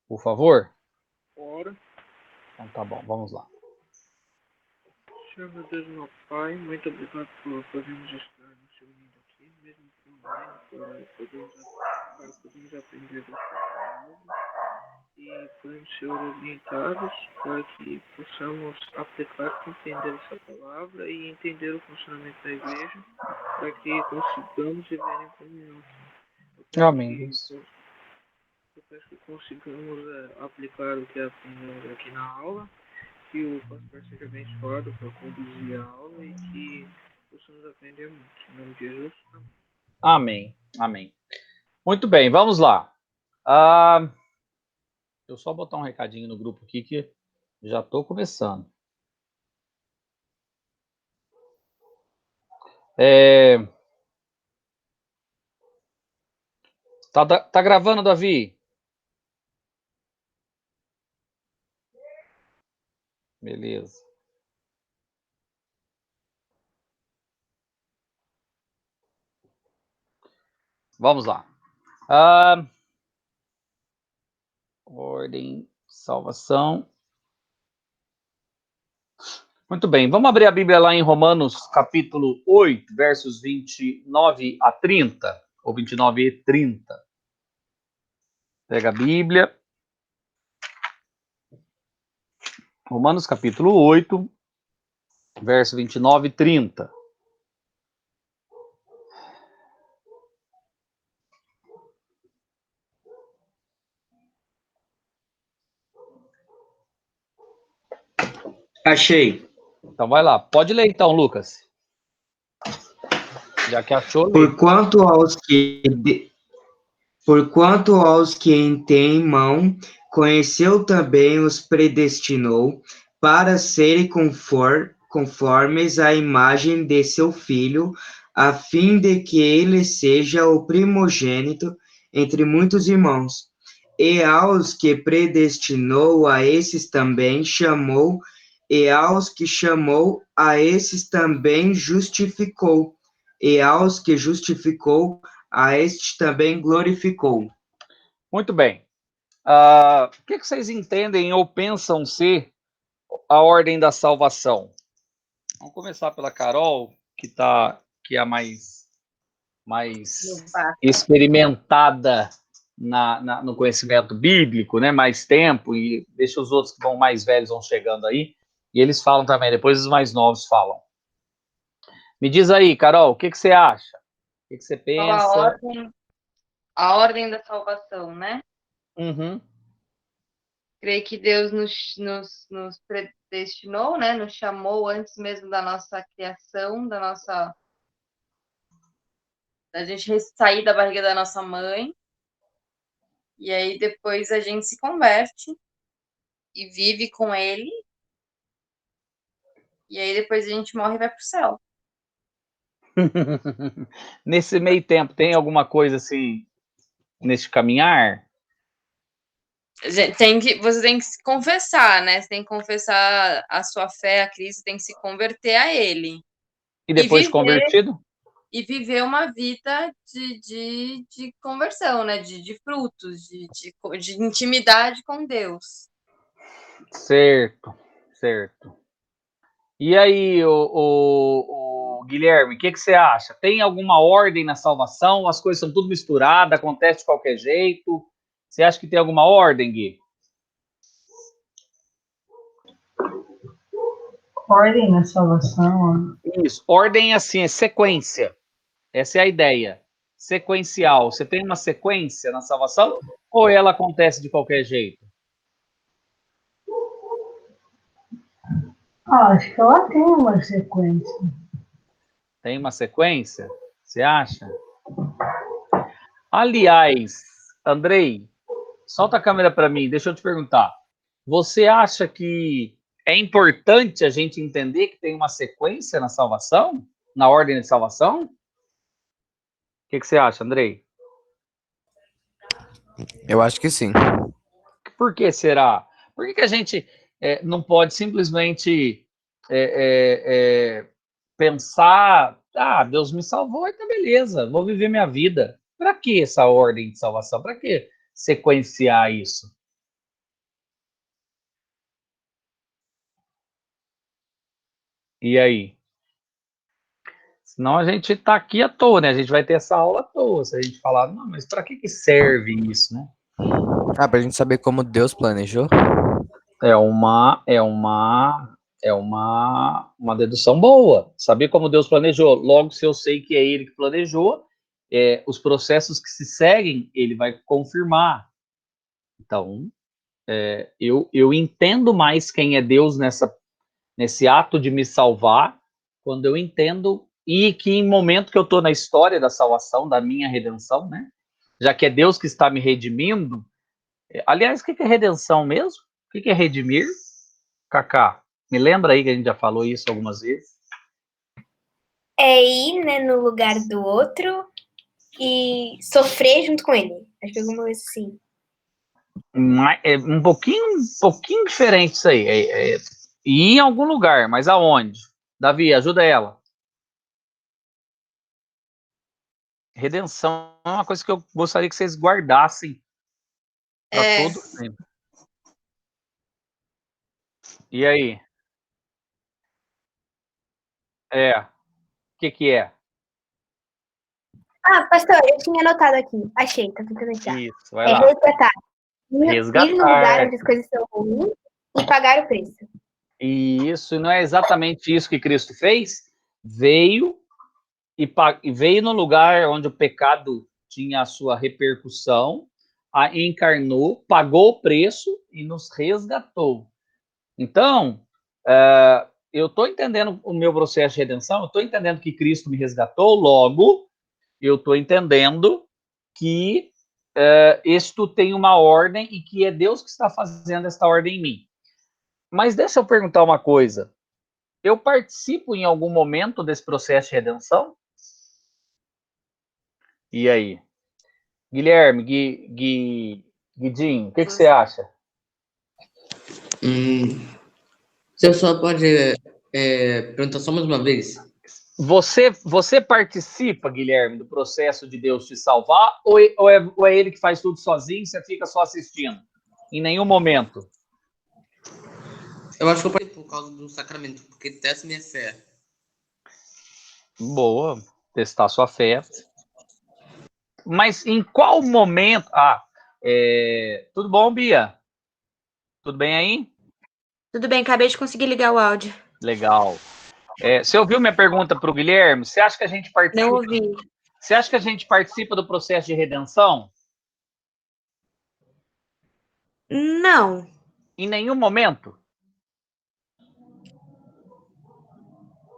por favor? Ora, Então tá bom, vamos lá. Senhor meu Deus, meu Pai, muito obrigado por podermos estar nos reunindo aqui, mesmo que online, para podermos aprender da sua palavra e podemos ser orientados para que possamos aplicar, compreender essa palavra e entender o funcionamento da igreja, para que consigamos viver em comunhão. Eu peço Amém, que, Deus. eu peço que consigamos aplicar o que aprendemos aqui na aula, que o pastor seja abençoado para conduzir a aula e que possamos aprender muito. Em nome de Jesus, amém. Amém, amém. Muito bem, vamos lá. Deixa eu só botar um recadinho no grupo aqui que já estou começando. Tá gravando, Davi? Beleza. Vamos lá. Ordem, salvação. Muito bem, vamos abrir a Bíblia lá em Romanos, capítulo 8, versos 29 a 30, ou 29 e 30. Pega a Bíblia. Romanos, capítulo 8, verso 29 e 30. Achei. Então vai lá. Pode ler então, Lucas. Já que achou, lê. Porquanto aos que em tem mão, conheceu também os predestinou para serem conformes à imagem de seu Filho, a fim de que ele seja o primogênito entre muitos irmãos. E aos que predestinou, a esses também chamou, e aos que chamou, a esses também justificou, e aos que justificou, a este também glorificou. Muito bem. O que vocês entendem ou pensam ser a ordem da salvação? Vamos começar pela Carol, que é a mais experimentada no conhecimento bíblico, né? Mais tempo, e deixa os outros que vão mais velhos vão chegando aí, e eles falam também, depois os mais novos falam. Me diz aí, Carol, o que você acha? O que você pensa? A ordem da salvação, né? Uhum. Creio que Deus nos predestinou, né? Nos chamou antes mesmo da nossa criação, da gente sair da barriga da nossa mãe. E aí depois a gente se converte e vive com Ele. E aí depois a gente morre e vai para o céu. Nesse meio tempo, tem alguma coisa assim, nesse caminhar? Você tem que se confessar, né? Você tem que confessar a sua fé a Cristo, tem que se converter a Ele. E depois de convertido? E viver uma vida de conversão, né? De frutos, de intimidade com Deus. Certo, certo. E aí, o Guilherme, o que você acha? Tem alguma ordem na salvação? As coisas são tudo misturadas, acontece de qualquer jeito? Você acha que tem alguma ordem, Gui? Ordem na salvação? Isso, ordem assim, é sequência. Essa é a ideia. Sequencial. Você tem uma sequência na salvação ou ela acontece de qualquer jeito? Acho que ela tem uma sequência. Tem uma sequência? Você acha? Aliás, Andrei, solta a câmera para mim, deixa eu te perguntar. Você acha que é importante a gente entender que tem uma sequência na salvação? Na ordem de salvação? O que você acha, Andrei? Eu acho que sim. Por que será? Por que a gente não pode simplesmente pensar, Deus me salvou, então beleza, vou viver minha vida. Para que essa ordem de salvação? Para que sequenciar isso? E aí? Senão a gente tá aqui à toa, né? A gente vai ter essa aula à toa. Se a gente falar, não, mas para que serve isso, né? Pra gente saber como Deus planejou. É uma dedução boa. Saber como Deus planejou. Logo, se eu sei que é Ele que planejou, os processos que se seguem, Ele vai confirmar. Então, eu entendo mais quem é Deus nesse ato de me salvar, quando eu entendo, e que em momento que eu estou na história da salvação, da minha redenção, né? Já que é Deus que está me redimindo. Aliás, o que é redenção mesmo? O que é redimir? Cacá, me lembra aí que a gente já falou isso algumas vezes. É ir, né, no lugar do outro e sofrer junto com ele. Acho que alguma coisa assim. É um pouquinho diferente isso aí. Ir em algum lugar, mas aonde? Davi, ajuda ela. Redenção é uma coisa que eu gostaria que vocês guardassem para todo sempre. E aí? O que é? Ah, pastor, eu tinha anotado aqui. Achei, tá tentando achar. Isso, vai lá. Resgatar. Ir no lugar Resgatar. onde as coisas são ruins e pagar o preço. E isso não é exatamente isso que Cristo fez? Veio e veio no lugar onde o pecado tinha a sua repercussão, encarnou, pagou o preço e nos resgatou. Então, eu estou entendendo o meu processo de redenção, eu estou entendendo que Cristo me resgatou, logo, eu estou entendendo que isto tem uma ordem e que é Deus que está fazendo esta ordem em mim. Mas deixa eu perguntar uma coisa. Eu participo em algum momento desse processo de redenção? E aí? Guilherme, Guidinho, o que você acha? Você só pode perguntar só mais uma vez? Você participa, Guilherme, do processo de Deus te salvar, ou é ele que faz tudo sozinho e você fica só assistindo? Em nenhum momento. Eu acho que eu participo por causa do sacramento, porque testa minha fé. Boa, testar sua fé. Mas em qual momento... tudo bom, Bia? Tudo bem aí? Tudo bem, acabei de conseguir ligar o áudio. Legal. Você ouviu minha pergunta para o Guilherme? Você acha que a gente participa? Não ouvi. Você acha que a gente participa do processo de redenção? Não. Em nenhum momento?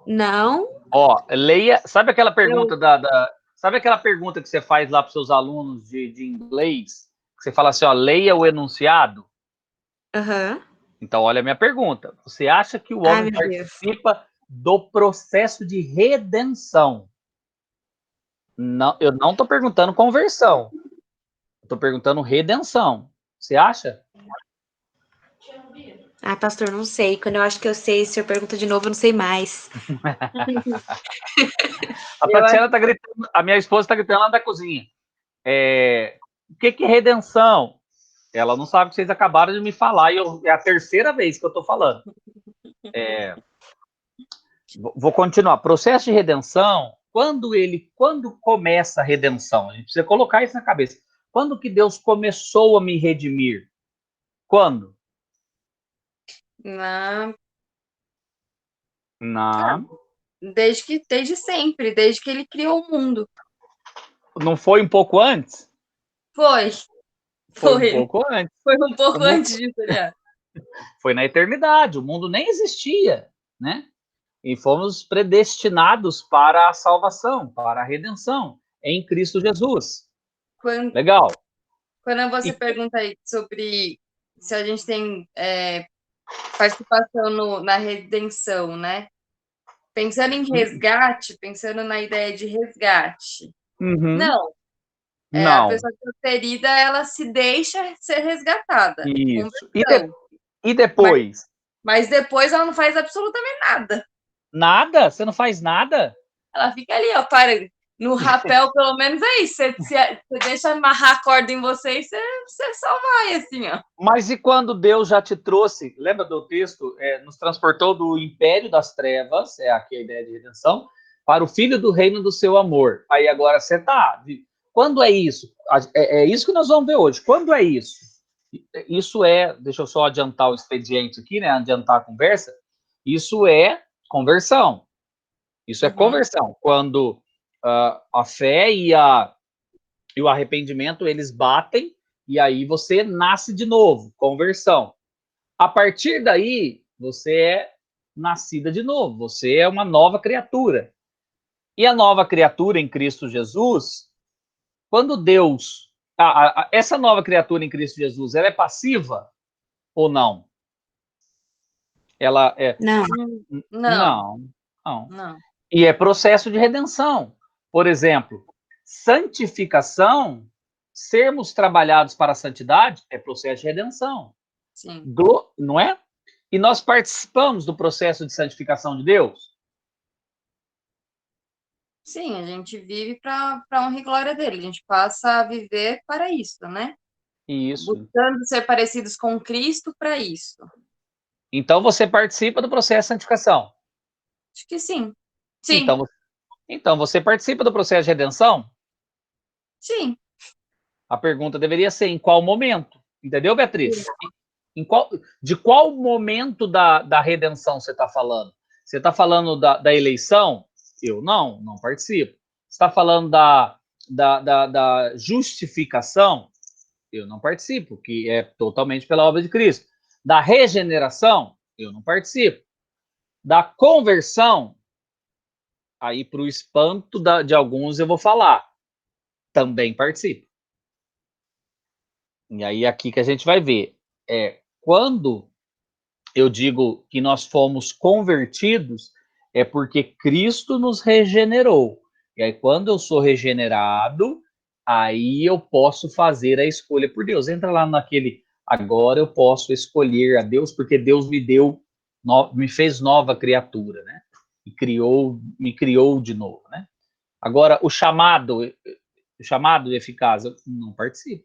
Não. Ó, leia. Sabe aquela pergunta sabe aquela pergunta que você faz lá para os seus alunos de inglês? Que você fala assim, ó, leia o enunciado? Aham. Então, olha a minha pergunta. Você acha que o homem participa do processo de redenção? Não, eu não estou perguntando conversão. Estou perguntando redenção. Você acha? Ah, pastor, não sei. Quando eu acho que eu sei, se eu pergunta de novo, eu não sei mais. A Tatiana tá gritando, a minha esposa está gritando lá da cozinha. O que é redenção? Ela não sabe que vocês acabaram de me falar, e é a terceira vez que eu estou falando. Vou continuar. Processo de redenção, quando começa a redenção? A gente precisa colocar isso na cabeça. Quando que Deus começou a me redimir? Quando? Desde sempre, desde que ele criou o mundo. Não foi um pouco antes? Foi um pouco antes. Foi um pouco antes disso, aliás. Foi na eternidade, o mundo nem existia, né? E fomos predestinados para a salvação, para a redenção, em Cristo Jesus. Legal. Quando você pergunta aí sobre se a gente tem participação na redenção, né? Pensando em resgate, pensando na ideia de resgate. Não. Não. A pessoa que é ferida, ela se deixa ser resgatada. Isso. E depois? Mas depois ela não faz absolutamente nada. Nada? Você não faz nada? Ela fica ali, ó, No rapel, pelo menos é isso. Você deixa amarrar a corda em você e você só vai, assim, ó. Mas e quando Deus já te trouxe, lembra do texto? Nos transportou do império das trevas, aqui a ideia de redenção, para o filho do reino do seu amor. Aí agora você tá. Quando é isso? É isso que nós vamos ver hoje. Quando é isso? Isso deixa eu só adiantar o expediente aqui, né? Adiantar a conversa. Isso é conversão. Isso é conversão. Quando a fé e o arrependimento, eles batem, e aí você nasce de novo, conversão. A partir daí, você é nascida de novo, você é uma nova criatura. E a nova criatura em Cristo Jesus, quando Deus... essa nova criatura em Cristo Jesus, ela é passiva ou não? Ela é... Não. Não. E é processo de redenção. Por exemplo, santificação, sermos trabalhados para a santidade, é processo de redenção. Sim. Não é? E nós participamos do processo de santificação de Deus? Sim, a gente vive para honra e glória dele. A gente passa a viver para isso, né? Isso. Buscando ser parecidos com Cristo para isso. Então você participa do processo de santificação? Acho que sim. Sim. Então você participa do processo de redenção? Sim. A pergunta deveria ser: em qual momento? Entendeu, Beatriz? De qual momento da redenção você está falando? Você está falando da eleição? Eu não participo. Você está falando da justificação? Eu não participo, que é totalmente pela obra de Cristo. Da regeneração? Eu não participo. Da conversão? Aí, para o espanto de alguns, eu vou falar. Também participo. E aí, aqui que a gente vai ver. Quando eu digo que nós fomos convertidos, é porque Cristo nos regenerou. E aí, quando eu sou regenerado, aí eu posso fazer a escolha por Deus. Entra lá naquele, agora eu posso escolher a Deus, porque Deus me fez nova criatura, né? Me criou de novo, né? Agora, o chamado eficaz, eu não participo.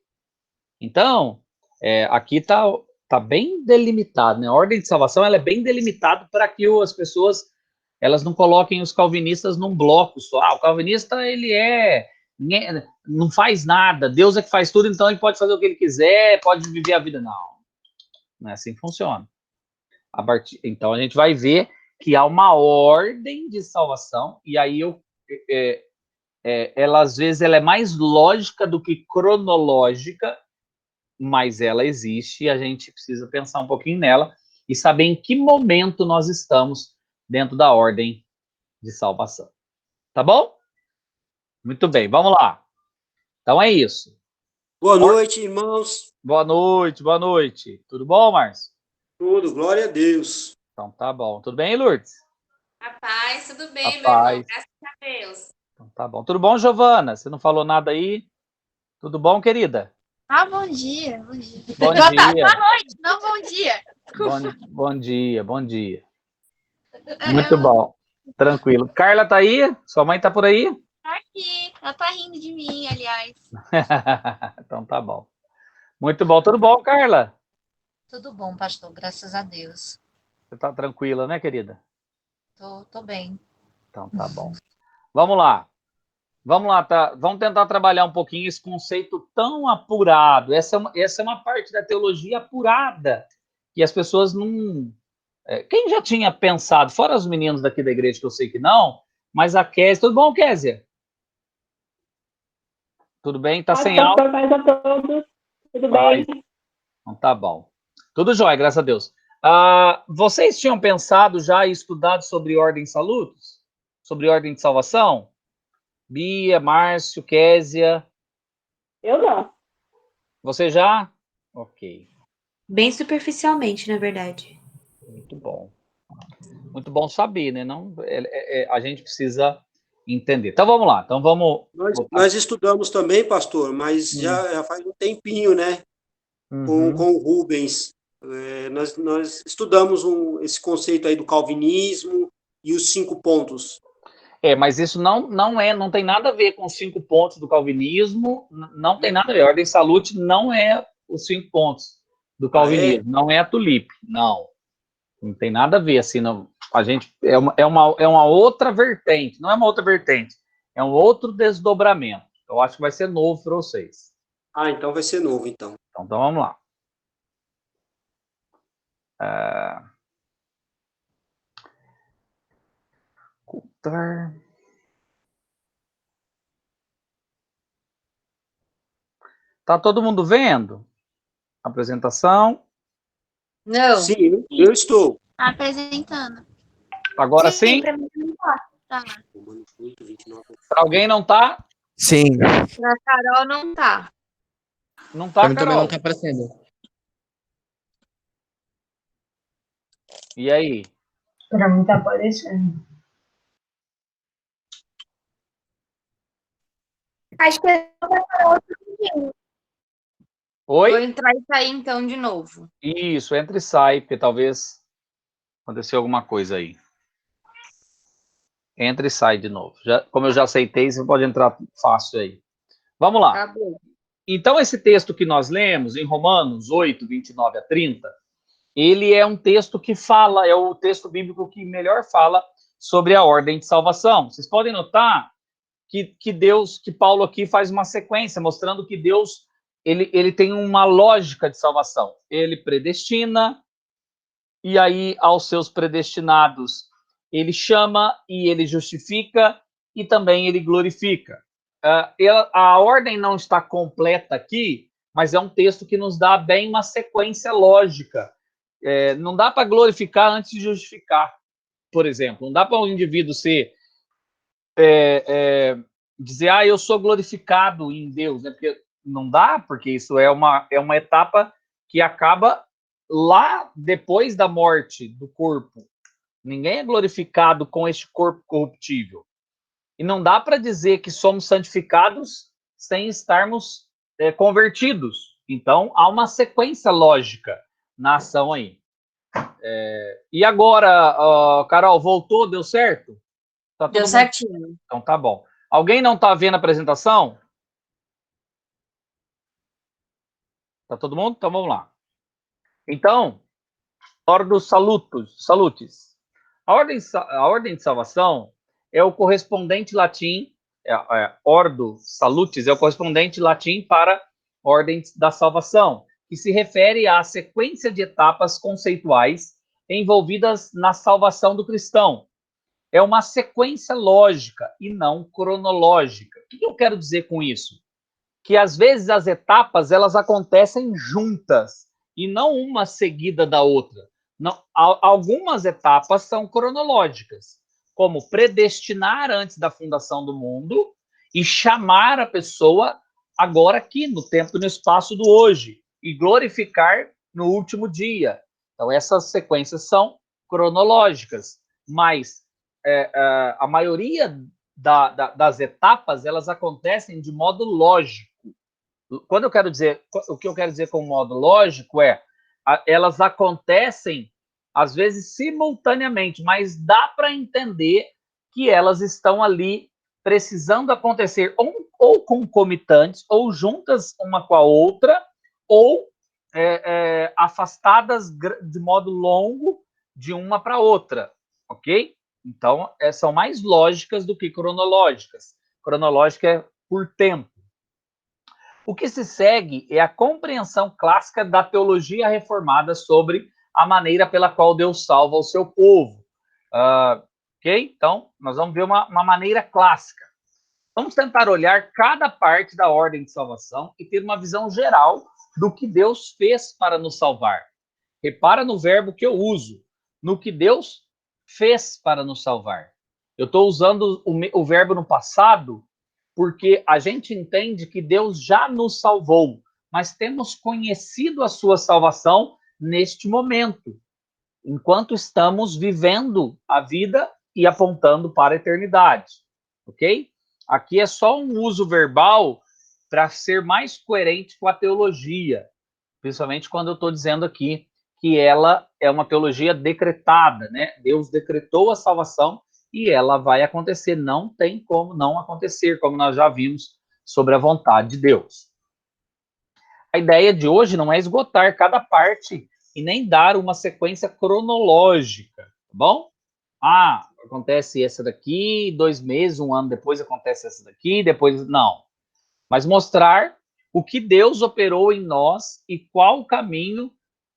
Então, aqui está bem delimitado, né? A ordem de salvação ela é bem delimitada para que as pessoas elas não coloquem os calvinistas num bloco só. O calvinista ele não faz nada, Deus é que faz tudo, então ele pode fazer o que ele quiser, pode viver a vida. Não é assim que funciona. Então a gente vai ver que há uma ordem de salvação, e aí ela às vezes ela é mais lógica do que cronológica, mas ela existe e a gente precisa pensar um pouquinho nela e saber em que momento nós estamos dentro da ordem de salvação. Tá bom? Muito bem, vamos lá. Então é isso. Boa noite, irmãos. Boa noite. Tudo bom, Márcio? Tudo, glória a Deus. Então tá bom. Tudo bem, Lourdes? Rapaz, tudo bem, meu irmão. Graças a Deus. Então tá bom. Tudo bom, Giovana? Você não falou nada aí? Tudo bom, querida? Bom dia. Bom dia. Boa noite, não bom dia. Bom dia. Muito bom. Tranquilo. Carla tá aí? Sua mãe tá por aí? Tá aqui. Ela tá rindo de mim, aliás. Então tá bom. Muito bom. Tudo bom, Carla? Tudo bom, pastor, graças a Deus. Você tá tranquila, né, querida? Tô bem. Então tá bom. Vamos lá, tá? Vamos tentar trabalhar um pouquinho esse conceito tão apurado. Essa é uma parte da teologia apurada que as pessoas não... Quem já tinha pensado, fora os meninos daqui da igreja, que eu sei que não, mas a Kézia... Tudo bom, Kézia? Tudo bem? Tá sem áudio? Paz a todos. Tudo bem? Então tá bom. Tudo jóia, graças a Deus. Vocês tinham pensado já e estudado sobre ordem salutos? Sobre ordem de salvação? Bia, Márcio, Kézia? Eu não. Você já? Ok. Bem superficialmente, na verdade. Muito bom. Muito bom saber, né? Não, a gente precisa entender. Então vamos lá. Então vamos. Nós estudamos também, pastor, mas já faz um tempinho, né? Com o Rubens. Nós estudamos esse conceito aí do calvinismo e os 5 pontos. Mas isso não tem nada a ver com os 5 pontos do calvinismo, não tem nada a ver. A ordem salute não é os 5 pontos do calvinismo, não é a tulipe, não tem nada a ver, assim, não, a gente, é uma outra vertente, não é uma outra vertente, é um outro desdobramento. Eu acho que vai ser novo para vocês. Então vai ser novo, então. Então vamos lá. Ocultar. Tá todo mundo vendo a apresentação? Não. Sim, eu estou. Tá apresentando. Agora sim? Pra mim não tá. Tá. Para alguém não tá? Sim. Pra Carol não tá. Não tá, Pra mim também Carol? não tá aparecendo. E aí? Pra mim tá aparecendo. Acho que eu vou passar outro pouquinho. Oi? Vou entrar e sair então de novo. Isso, entra e sai, porque talvez aconteceu alguma coisa aí. Entra e sai de novo. Como eu já aceitei, você pode entrar fácil aí. Vamos lá. Tá bom. Então, esse texto que nós lemos, em Romanos 8, 29 a 30, ele é um texto que fala, é o texto bíblico que melhor fala sobre a ordem de salvação. Vocês podem notar que Paulo aqui faz uma sequência, mostrando que Deus, ele tem uma lógica de salvação. Ele predestina, e aí, aos seus predestinados, ele chama e ele justifica, e também ele glorifica. A ordem não está completa aqui, mas é um texto que nos dá bem uma sequência lógica. Não dá para glorificar antes de justificar, por exemplo. Não dá para um indivíduo dizer, eu sou glorificado em Deus, né? Porque não dá, porque isso é uma etapa que acaba lá depois da morte do corpo. Ninguém é glorificado com este corpo corruptível. E não dá para dizer que somos santificados sem estarmos convertidos. Então, há uma sequência lógica na ação aí. E agora, Carol, voltou? Deu certo? Tá Deu certinho. Então tá bom. Alguém não está vendo a apresentação? Tá todo mundo? Então vamos lá. Então, hora dos salutes. A ordem de salvação é o correspondente latim, ordo salutis, é o correspondente latim para ordem da salvação, que se refere à sequência de etapas conceituais envolvidas na salvação do cristão. É uma sequência lógica e não cronológica. O que eu quero dizer com isso? Que às vezes as etapas elas acontecem juntas e não uma seguida da outra. Não, algumas etapas são cronológicas, como predestinar antes da fundação do mundo e chamar a pessoa agora aqui, no tempo e no espaço do hoje, e glorificar no último dia. Então, essas sequências são cronológicas, mas a maioria das etapas, elas acontecem de modo lógico. O que eu quero dizer com modo lógico elas acontecem, às vezes, simultaneamente, mas dá para entender que elas estão ali precisando acontecer ou concomitantes, ou juntas uma com a outra, ou afastadas de modo longo de uma para outra, ok? Então, são mais lógicas do que cronológicas. Cronológica é por tempo. O que se segue é a compreensão clássica da teologia reformada sobre a maneira pela qual Deus salva o seu povo. Ok? Então, nós vamos ver uma maneira clássica. Vamos tentar olhar cada parte da ordem de salvação e ter uma visão geral do que Deus fez para nos salvar. Repara no verbo que eu uso, no que Deus fez para nos salvar. Eu estou usando o verbo no passado porque a gente entende que Deus já nos salvou, mas temos conhecido a sua salvação neste momento, enquanto estamos vivendo a vida e apontando para a eternidade, ok? Aqui é só um uso verbal para ser mais coerente com a teologia, principalmente quando eu estou dizendo aqui que ela é uma teologia decretada, né? Deus decretou a salvação e ela vai acontecer. Não tem como não acontecer, como nós já vimos sobre a vontade de Deus. A ideia de hoje não é esgotar cada parte e nem dar uma sequência cronológica, tá bom? Ah, acontece essa daqui, 2 meses, 1 ano depois acontece essa daqui, depois... Não. Mas mostrar o que Deus operou em nós e qual o caminho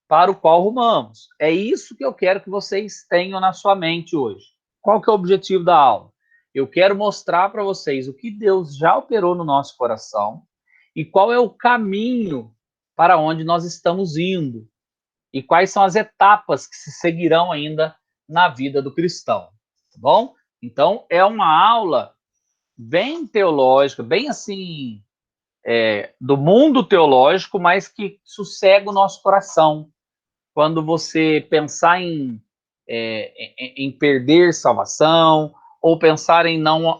para o qual rumamos. É isso que eu quero que vocês tenham na sua mente hoje. Qual que é o objetivo da aula? Eu quero mostrar para vocês o que Deus já operou no nosso coração e qual é o caminho para onde nós estamos indo e quais são as etapas que se seguirão ainda na vida do cristão, tá bom? Então, é uma aula bem teológica, bem assim, do mundo teológico, mas que sossega o nosso coração. Quando você pensar em perder salvação, ou pensar em não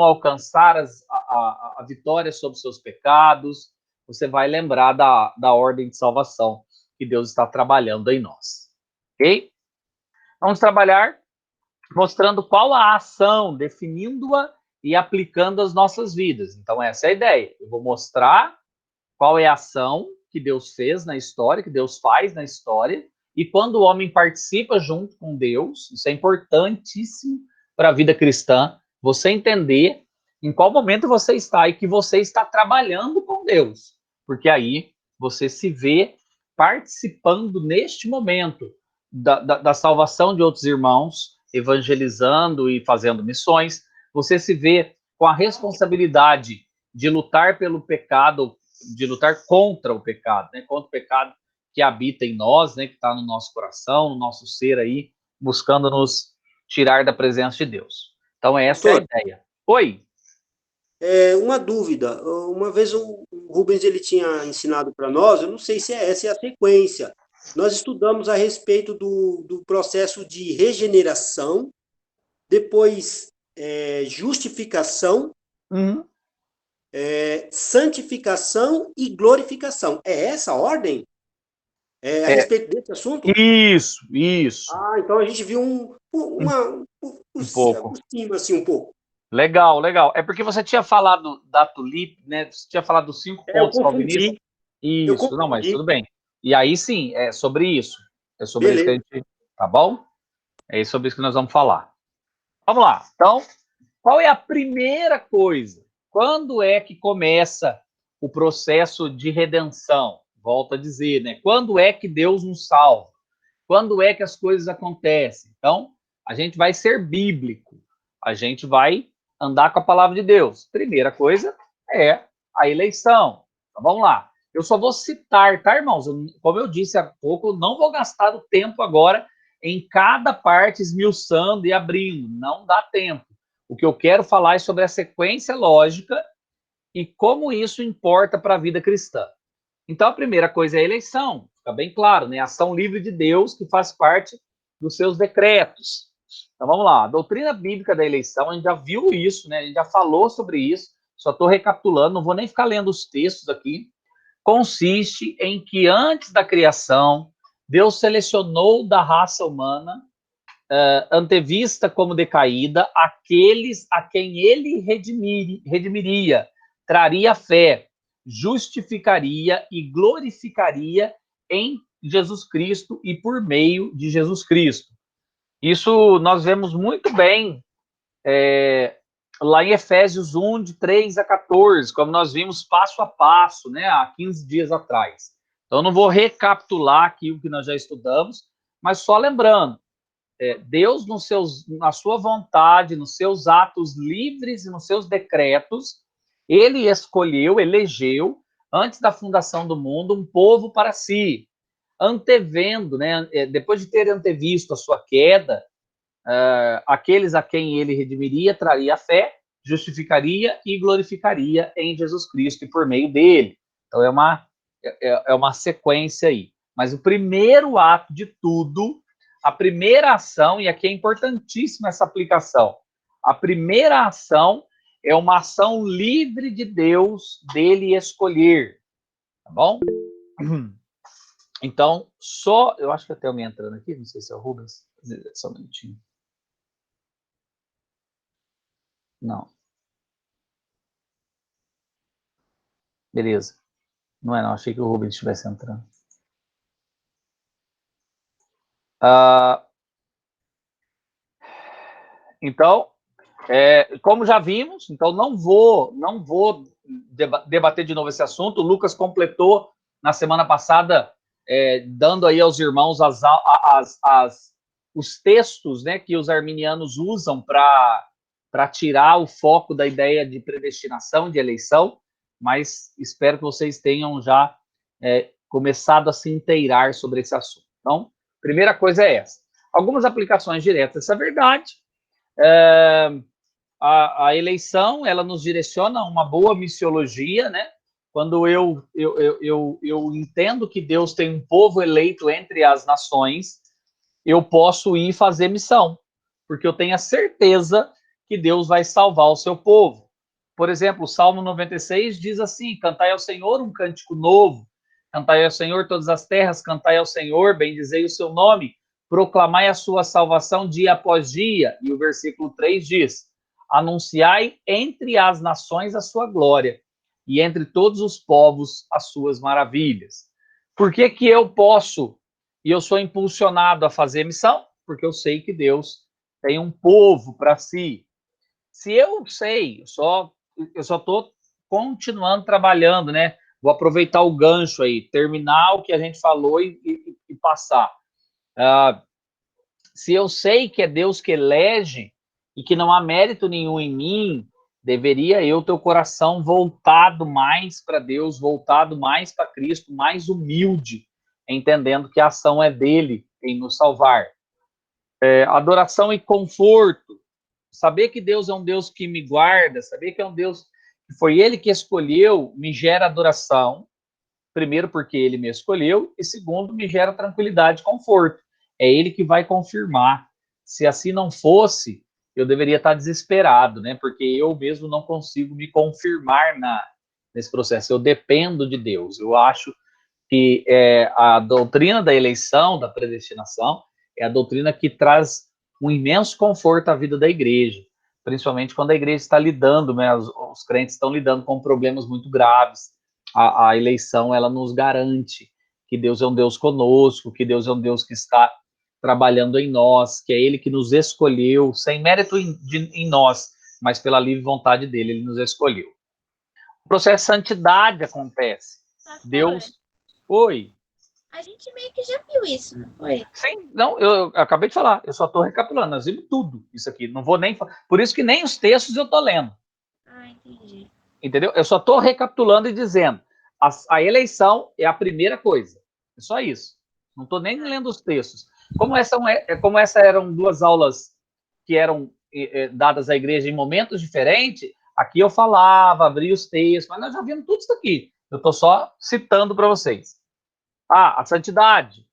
alcançar a vitória sobre seus pecados, você vai lembrar da ordem de salvação que Deus está trabalhando em nós. Ok? Vamos trabalhar mostrando qual a ação, definindo-a e aplicando às nossas vidas. Então, essa é a ideia. Eu vou mostrar qual é a ação que Deus fez na história, que Deus faz na história, e quando o homem participa junto com Deus, isso é importantíssimo para a vida cristã, você entender em qual momento você está e que você está trabalhando com Deus, porque aí você se vê participando neste momento da salvação de outros irmãos, evangelizando e fazendo missões, você se vê com a responsabilidade de lutar pelo pecado, de lutar contra o pecado, né? Contra o pecado que habita em nós, né? Que está no nosso coração, no nosso ser aí, buscando nos tirar da presença de Deus. Então, essa é a ideia. Oi? Uma dúvida. Uma vez o Rubens ele tinha ensinado para nós, eu não sei se essa é a sequência. Nós estudamos a respeito do processo de regeneração, depois justificação, santificação e glorificação. É essa a ordem? A respeito desse assunto? Isso. Ah, então a gente viu um pouco. por cima, assim, um pouco. Legal. É porque você tinha falado da Tulip, né? Você tinha falado dos 5 pontos calvinistas. Isso, não, mas tudo bem. E aí sim, é sobre isso. É sobre isso que a gente... Tá bom? É sobre isso que nós vamos falar. Vamos lá. Então, qual é a primeira coisa? Quando é que começa o processo de redenção? Volto a dizer, né? Quando é que Deus nos salva? Quando é que as coisas acontecem? Então, a gente vai ser bíblico. A gente vai andar com a palavra de Deus. Primeira coisa é a eleição. Então, vamos lá. Eu só vou citar, tá, irmãos? Como eu disse há pouco, eu não vou gastar o tempo agora em cada parte esmiuçando e abrindo. Não dá tempo. O que eu quero falar é sobre a sequência lógica e como isso importa para a vida cristã. Então, a primeira coisa é a eleição. Fica bem claro, né? A ação livre de Deus que faz parte dos seus decretos. Então, vamos lá. A doutrina bíblica da eleição, a gente já viu isso, né? A gente já falou sobre isso. Só estou recapitulando, não vou nem ficar lendo os textos aqui. Consiste em que antes da criação, Deus selecionou da raça humana, antevista como decaída, aqueles a quem ele redimiria, traria fé, justificaria e glorificaria em Jesus Cristo e por meio de Jesus Cristo. Isso nós vemos muito bem lá em Efésios 1, de 3 a 14, como nós vimos passo a passo, né, há 15 dias atrás. Então, não vou recapitular aqui o que nós já estudamos, mas só lembrando, Deus, na sua vontade, nos seus atos livres e nos seus decretos, ele escolheu, elegeu, antes da fundação do mundo, um povo para si, antevendo, né, depois de ter antevisto a sua queda, aqueles a quem ele redimiria, traria a fé, justificaria e glorificaria em Jesus Cristo e por meio dele. Então, é uma sequência aí. Mas o primeiro ato de tudo, a primeira ação, e aqui é importantíssima essa aplicação, a primeira ação é uma ação livre de Deus, dele escolher, tá bom? Então, eu acho que até eu me entrando aqui, não sei se é o Rubens, só um minutinho. Não. Beleza. Não é não, achei que o Rubens estivesse entrando. Então, como já vimos, então não vou debater de novo esse assunto. O Lucas completou na semana passada, dando aí aos irmãos os textos, né, que os arminianos usam para tirar o foco da ideia de predestinação, de eleição, mas espero que vocês tenham já começado a se inteirar sobre esse assunto. Então, primeira coisa é essa. Algumas aplicações diretas dessa verdade. A eleição, ela nos direciona a uma boa missiologia, né? Quando eu entendo que Deus tem um povo eleito entre as nações, eu posso ir fazer missão, porque eu tenho a certeza que Deus vai salvar o seu povo. Por exemplo, o Salmo 96 diz assim: cantai ao Senhor um cântico novo, cantai ao Senhor todas as terras, cantai ao Senhor, bendizei o seu nome, proclamai a sua salvação dia após dia. E o versículo 3 diz: anunciai entre as nações a sua glória, e entre todos os povos as suas maravilhas. Por que que eu posso, e eu sou impulsionado a fazer missão? Porque eu sei que Deus tem um povo para si. Se eu sei, eu só estou continuando trabalhando, né? Vou aproveitar o gancho aí, terminar o que a gente falou e passar. Se eu sei que é Deus que elege e que não há mérito nenhum em mim, deveria eu ter o coração voltado mais para Deus, voltado mais para Cristo, mais humilde, entendendo que a ação é dele em nos salvar. Adoração e conforto. Saber que Deus é um Deus que me guarda, saber que é um Deus que foi ele que escolheu, me gera adoração. Primeiro, porque ele me escolheu, e segundo, me gera tranquilidade e conforto. É ele que vai confirmar. Se assim não fosse, eu deveria estar desesperado, né? Porque eu mesmo não consigo me confirmar nesse processo. Eu dependo de Deus. Eu acho que a doutrina da eleição, da predestinação, é a doutrina que traz um imenso conforto à vida da igreja, principalmente quando a igreja está lidando, né? Os crentes estão lidando com problemas muito graves. A eleição, ela nos garante que Deus é um Deus conosco, que Deus é um Deus que está trabalhando em nós, que é Ele que nos escolheu, sem mérito em nós, mas pela livre vontade dEle, Ele nos escolheu. O processo de santidade acontece. Deus... Oi. A gente meio que já viu isso, não foi? Sim, não, eu acabei de falar, eu só estou recapitulando, nós vimos tudo isso aqui, não vou nem... Por isso que nem os textos eu estou lendo. Ah, entendi. Entendeu? Eu só estou recapitulando e dizendo, a eleição é a primeira coisa. É só isso. Não estou nem lendo os textos. Como essa eram duas aulas que eram dadas à igreja em momentos diferentes, aqui eu falava, abria os textos, mas nós já vimos tudo isso aqui. Eu estou só citando para vocês. A santidade.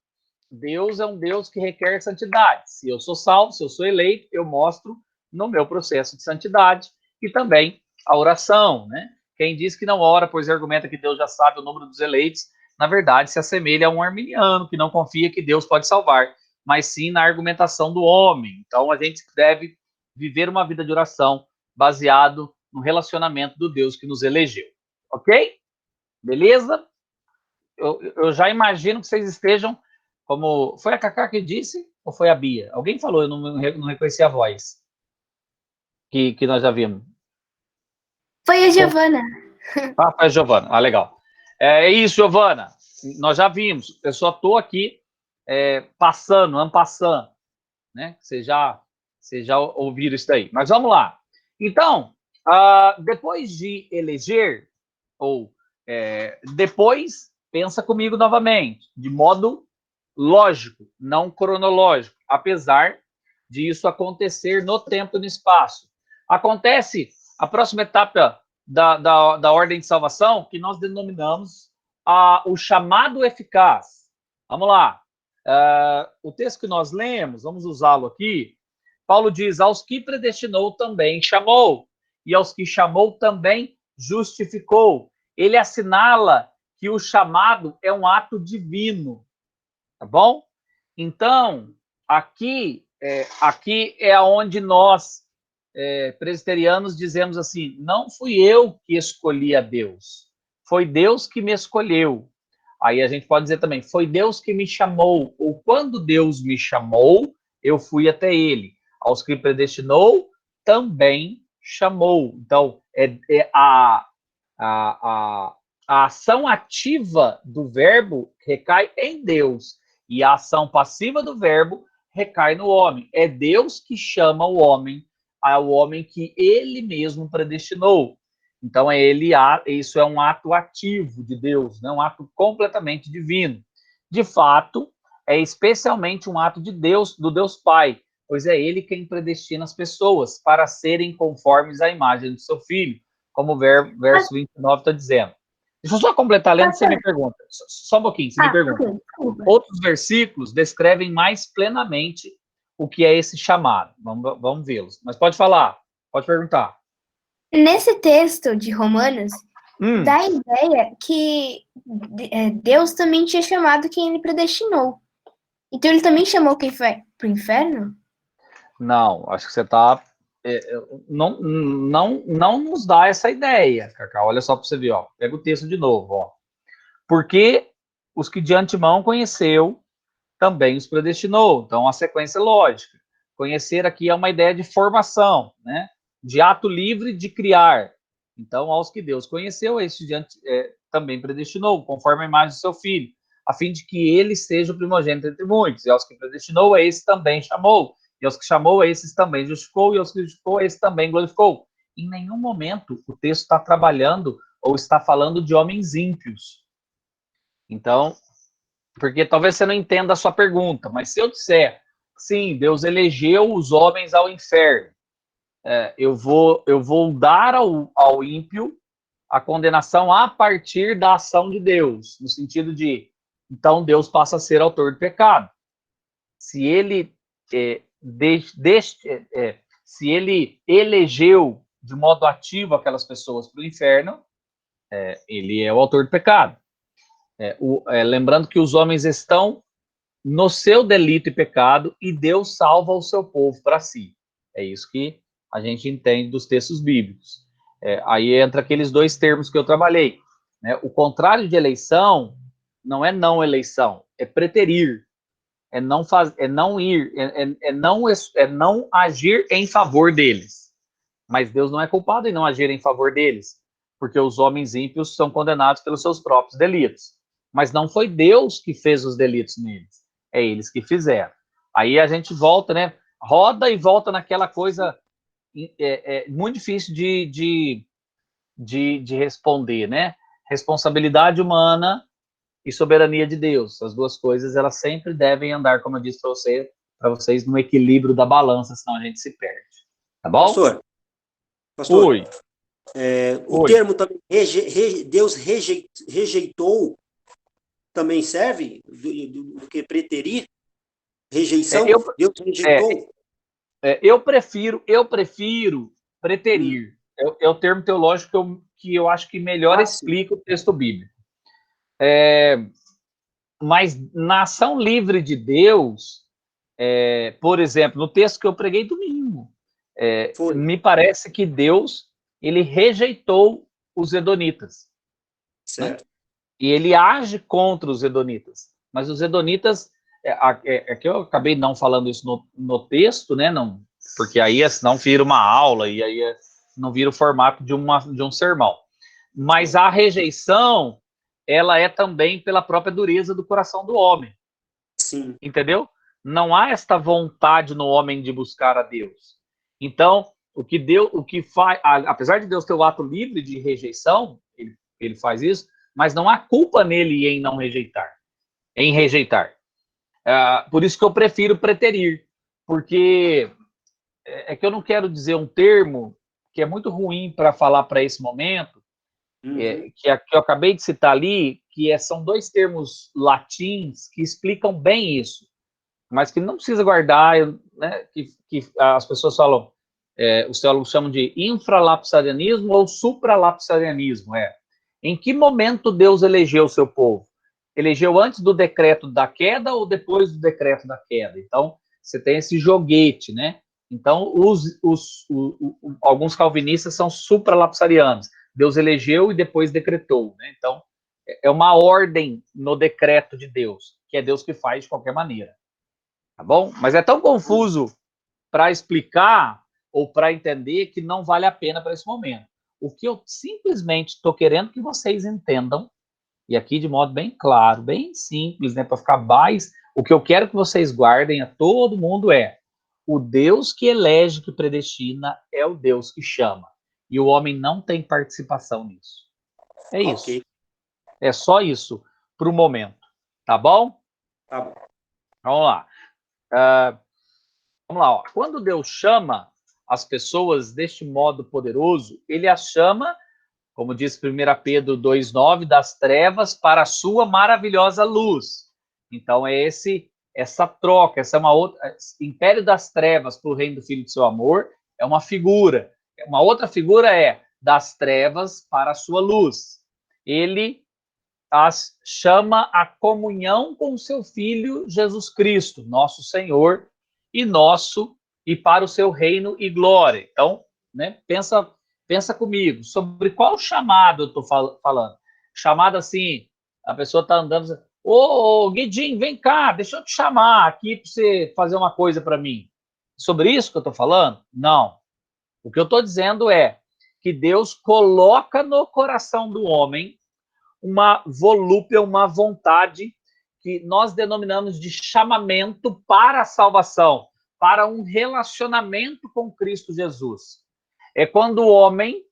Deus é um Deus que requer santidade. Se eu sou salvo, se eu sou eleito, eu mostro no meu processo de santidade. E também a oração, né? Quem diz que não ora, pois argumenta que Deus já sabe o número dos eleitos, na verdade se assemelha a um arminiano que não confia que Deus pode salvar, mas sim na argumentação do homem. Então a gente deve viver uma vida de oração baseado no relacionamento do Deus que nos elegeu. Ok? Beleza? Eu já imagino que vocês estejam como... Foi a Cacá que disse ou foi a Bia? Alguém falou, eu não reconheci a voz que nós já vimos. Foi a Giovana. Foi a Giovana. Legal. É isso, Giovana. Nós já vimos. Eu só estou aqui passando, né? Vocês já ouviram isso daí. Mas vamos lá. Então, depois de eleger, ou depois, pensa comigo novamente, de modo lógico, não cronológico, apesar de isso acontecer no tempo e no espaço. Acontece a próxima etapa da ordem de salvação, que nós denominamos o chamado eficaz. Vamos lá. O texto que nós lemos, vamos usá-lo aqui. Paulo diz, aos que predestinou também chamou, e aos que chamou também justificou. Ele assinala que o chamado é um ato divino, tá bom? Então, aqui é onde nós presbiterianos dizemos assim, não fui eu que escolhi a Deus, foi Deus que me escolheu. Aí a gente pode dizer também, foi Deus que me chamou, ou quando Deus me chamou, eu fui até ele. Aos que predestinou, também chamou. Então, a ação ativa do verbo recai em Deus, e a ação passiva do verbo recai no homem. É Deus que chama o homem ao homem que ele mesmo predestinou. Então, isso é um ato ativo de Deus, né? Um ato completamente divino. De fato, é especialmente um ato de Deus, do Deus Pai, pois é ele quem predestina as pessoas para serem conformes à imagem do seu Filho, como o verso 29 está dizendo. Deixa eu só completar lendo, você me pergunta. Só um pouquinho, você me pergunta. Outros versículos descrevem mais plenamente o que é esse chamado. Vamos vê-los. Mas pode falar, pode perguntar. Nesse texto de Romanos, dá a ideia que Deus também tinha chamado quem ele predestinou. Então ele também chamou quem foi para o inferno? Não, acho que você está... não nos dá essa ideia, Cacau. Olha só para você ver, ó. Pega o texto de novo, ó. Porque os que de antemão conheceu, também os predestinou. Então, a sequência é lógica. Conhecer aqui é uma ideia de formação, né? De ato livre de criar. Então, aos que Deus conheceu, estes também predestinou, conforme a imagem do seu Filho, a fim de que ele seja o primogênito entre muitos. E aos que predestinou, a esses também chamou. E aos que chamou, a esses também justificou. E aos que justificou, a esses também glorificou. Em nenhum momento o texto está trabalhando ou está falando de homens ímpios. Então, porque talvez você não entenda a sua pergunta, mas se eu disser, sim, Deus elegeu os homens ao inferno, eu vou dar ao ímpio a condenação a partir da ação de Deus, no sentido de, então Deus passa a ser autor do pecado. Se ele, se ele elegeu de modo ativo aquelas pessoas para o inferno, ele é o autor do pecado. Lembrando que os homens estão no seu delito e pecado e Deus salva o seu povo para si. É isso que a gente entende dos textos bíblicos. Aí entra aqueles dois termos que eu trabalhei, né? O contrário de eleição não é não eleição, é preterir, é não ir, é não agir em favor deles. Mas Deus não é culpado em não agir em favor deles, porque os homens ímpios são condenados pelos seus próprios delitos. Mas não foi Deus que fez os delitos neles, é eles que fizeram. Aí a gente volta, né? Roda e volta naquela coisa muito difícil de responder, né? Responsabilidade humana e soberania de Deus. As duas coisas, elas sempre devem andar, como eu disse para vocês, no equilíbrio da balança, senão a gente se perde. Tá bom? Pastor, Oi. O termo também, Deus rejeitou, também serve do que preterir? Rejeição? Deus rejeitou? Eu prefiro preterir. É o termo teológico que eu acho que melhor explica o texto bíblico. Mas na ação livre de Deus, por exemplo, no texto que eu preguei domingo, me parece que Deus ele rejeitou os edonitas. Certo. Né? E ele age contra os edonitas. Mas os edonitas, que eu acabei não falando isso no texto, né? Não, porque aí senão vira uma aula e aí não vira o formato de um sermão. Mas a rejeição, ela é também pela própria dureza do coração do homem. Sim. Entendeu? Não há esta vontade no homem de buscar a Deus. Então, o que faz, apesar de Deus ter o ato livre de rejeição, ele faz isso, mas não há culpa nele em rejeitar. Por isso que eu prefiro preterir, porque é que eu não quero dizer um termo que é muito ruim para falar para esse momento, que eu acabei de citar ali, que são dois termos latins que explicam bem isso, mas que não precisa guardar, né, que as pessoas falam, os teólogos chamam de infralapsarianismo ou supralapsarianismo. Em que momento Deus elegeu o seu povo? Elegeu antes do decreto da queda ou depois do decreto da queda? Então, você tem esse joguete, né? Então, alguns calvinistas são supralapsarianos. Deus elegeu e depois decretou, né? Então, é uma ordem no decreto de Deus, que é Deus que faz de qualquer maneira. Tá bom? Mas é tão confuso para explicar ou para entender que não vale a pena para esse momento. O que eu simplesmente estou querendo que vocês entendam, e aqui de modo bem claro, bem simples, né, para ficar mais, o que eu quero que vocês guardem a todo mundo é: o Deus que elege, que predestina, é o Deus que chama. E o homem não tem participação nisso. É isso. Ok. É só isso para o momento. Tá bom? Tá bom. Vamos lá. Vamos lá. Ó. Quando Deus chama as pessoas deste modo poderoso, ele as chama, como diz 1 Pedro 2,9, das trevas para a sua maravilhosa luz. Então, é essa troca, essa é uma outra. Império das trevas para o reino do Filho de seu amor é uma figura. Uma outra figura é das trevas para a sua luz. Ele as chama a comunhão com o seu Filho Jesus Cristo, nosso Senhor e para o seu reino e glória. Então, né, pensa comigo, sobre qual chamado eu estou falando. Chamado assim, a pessoa está andando, ô Guidinho, vem cá, deixa eu te chamar aqui para você fazer uma coisa para mim. Sobre isso que eu estou falando? Não. O que eu estou dizendo é que Deus coloca no coração do homem uma volúpia, uma vontade que nós denominamos de chamamento para a salvação, para um relacionamento com Cristo Jesus. É quando o homem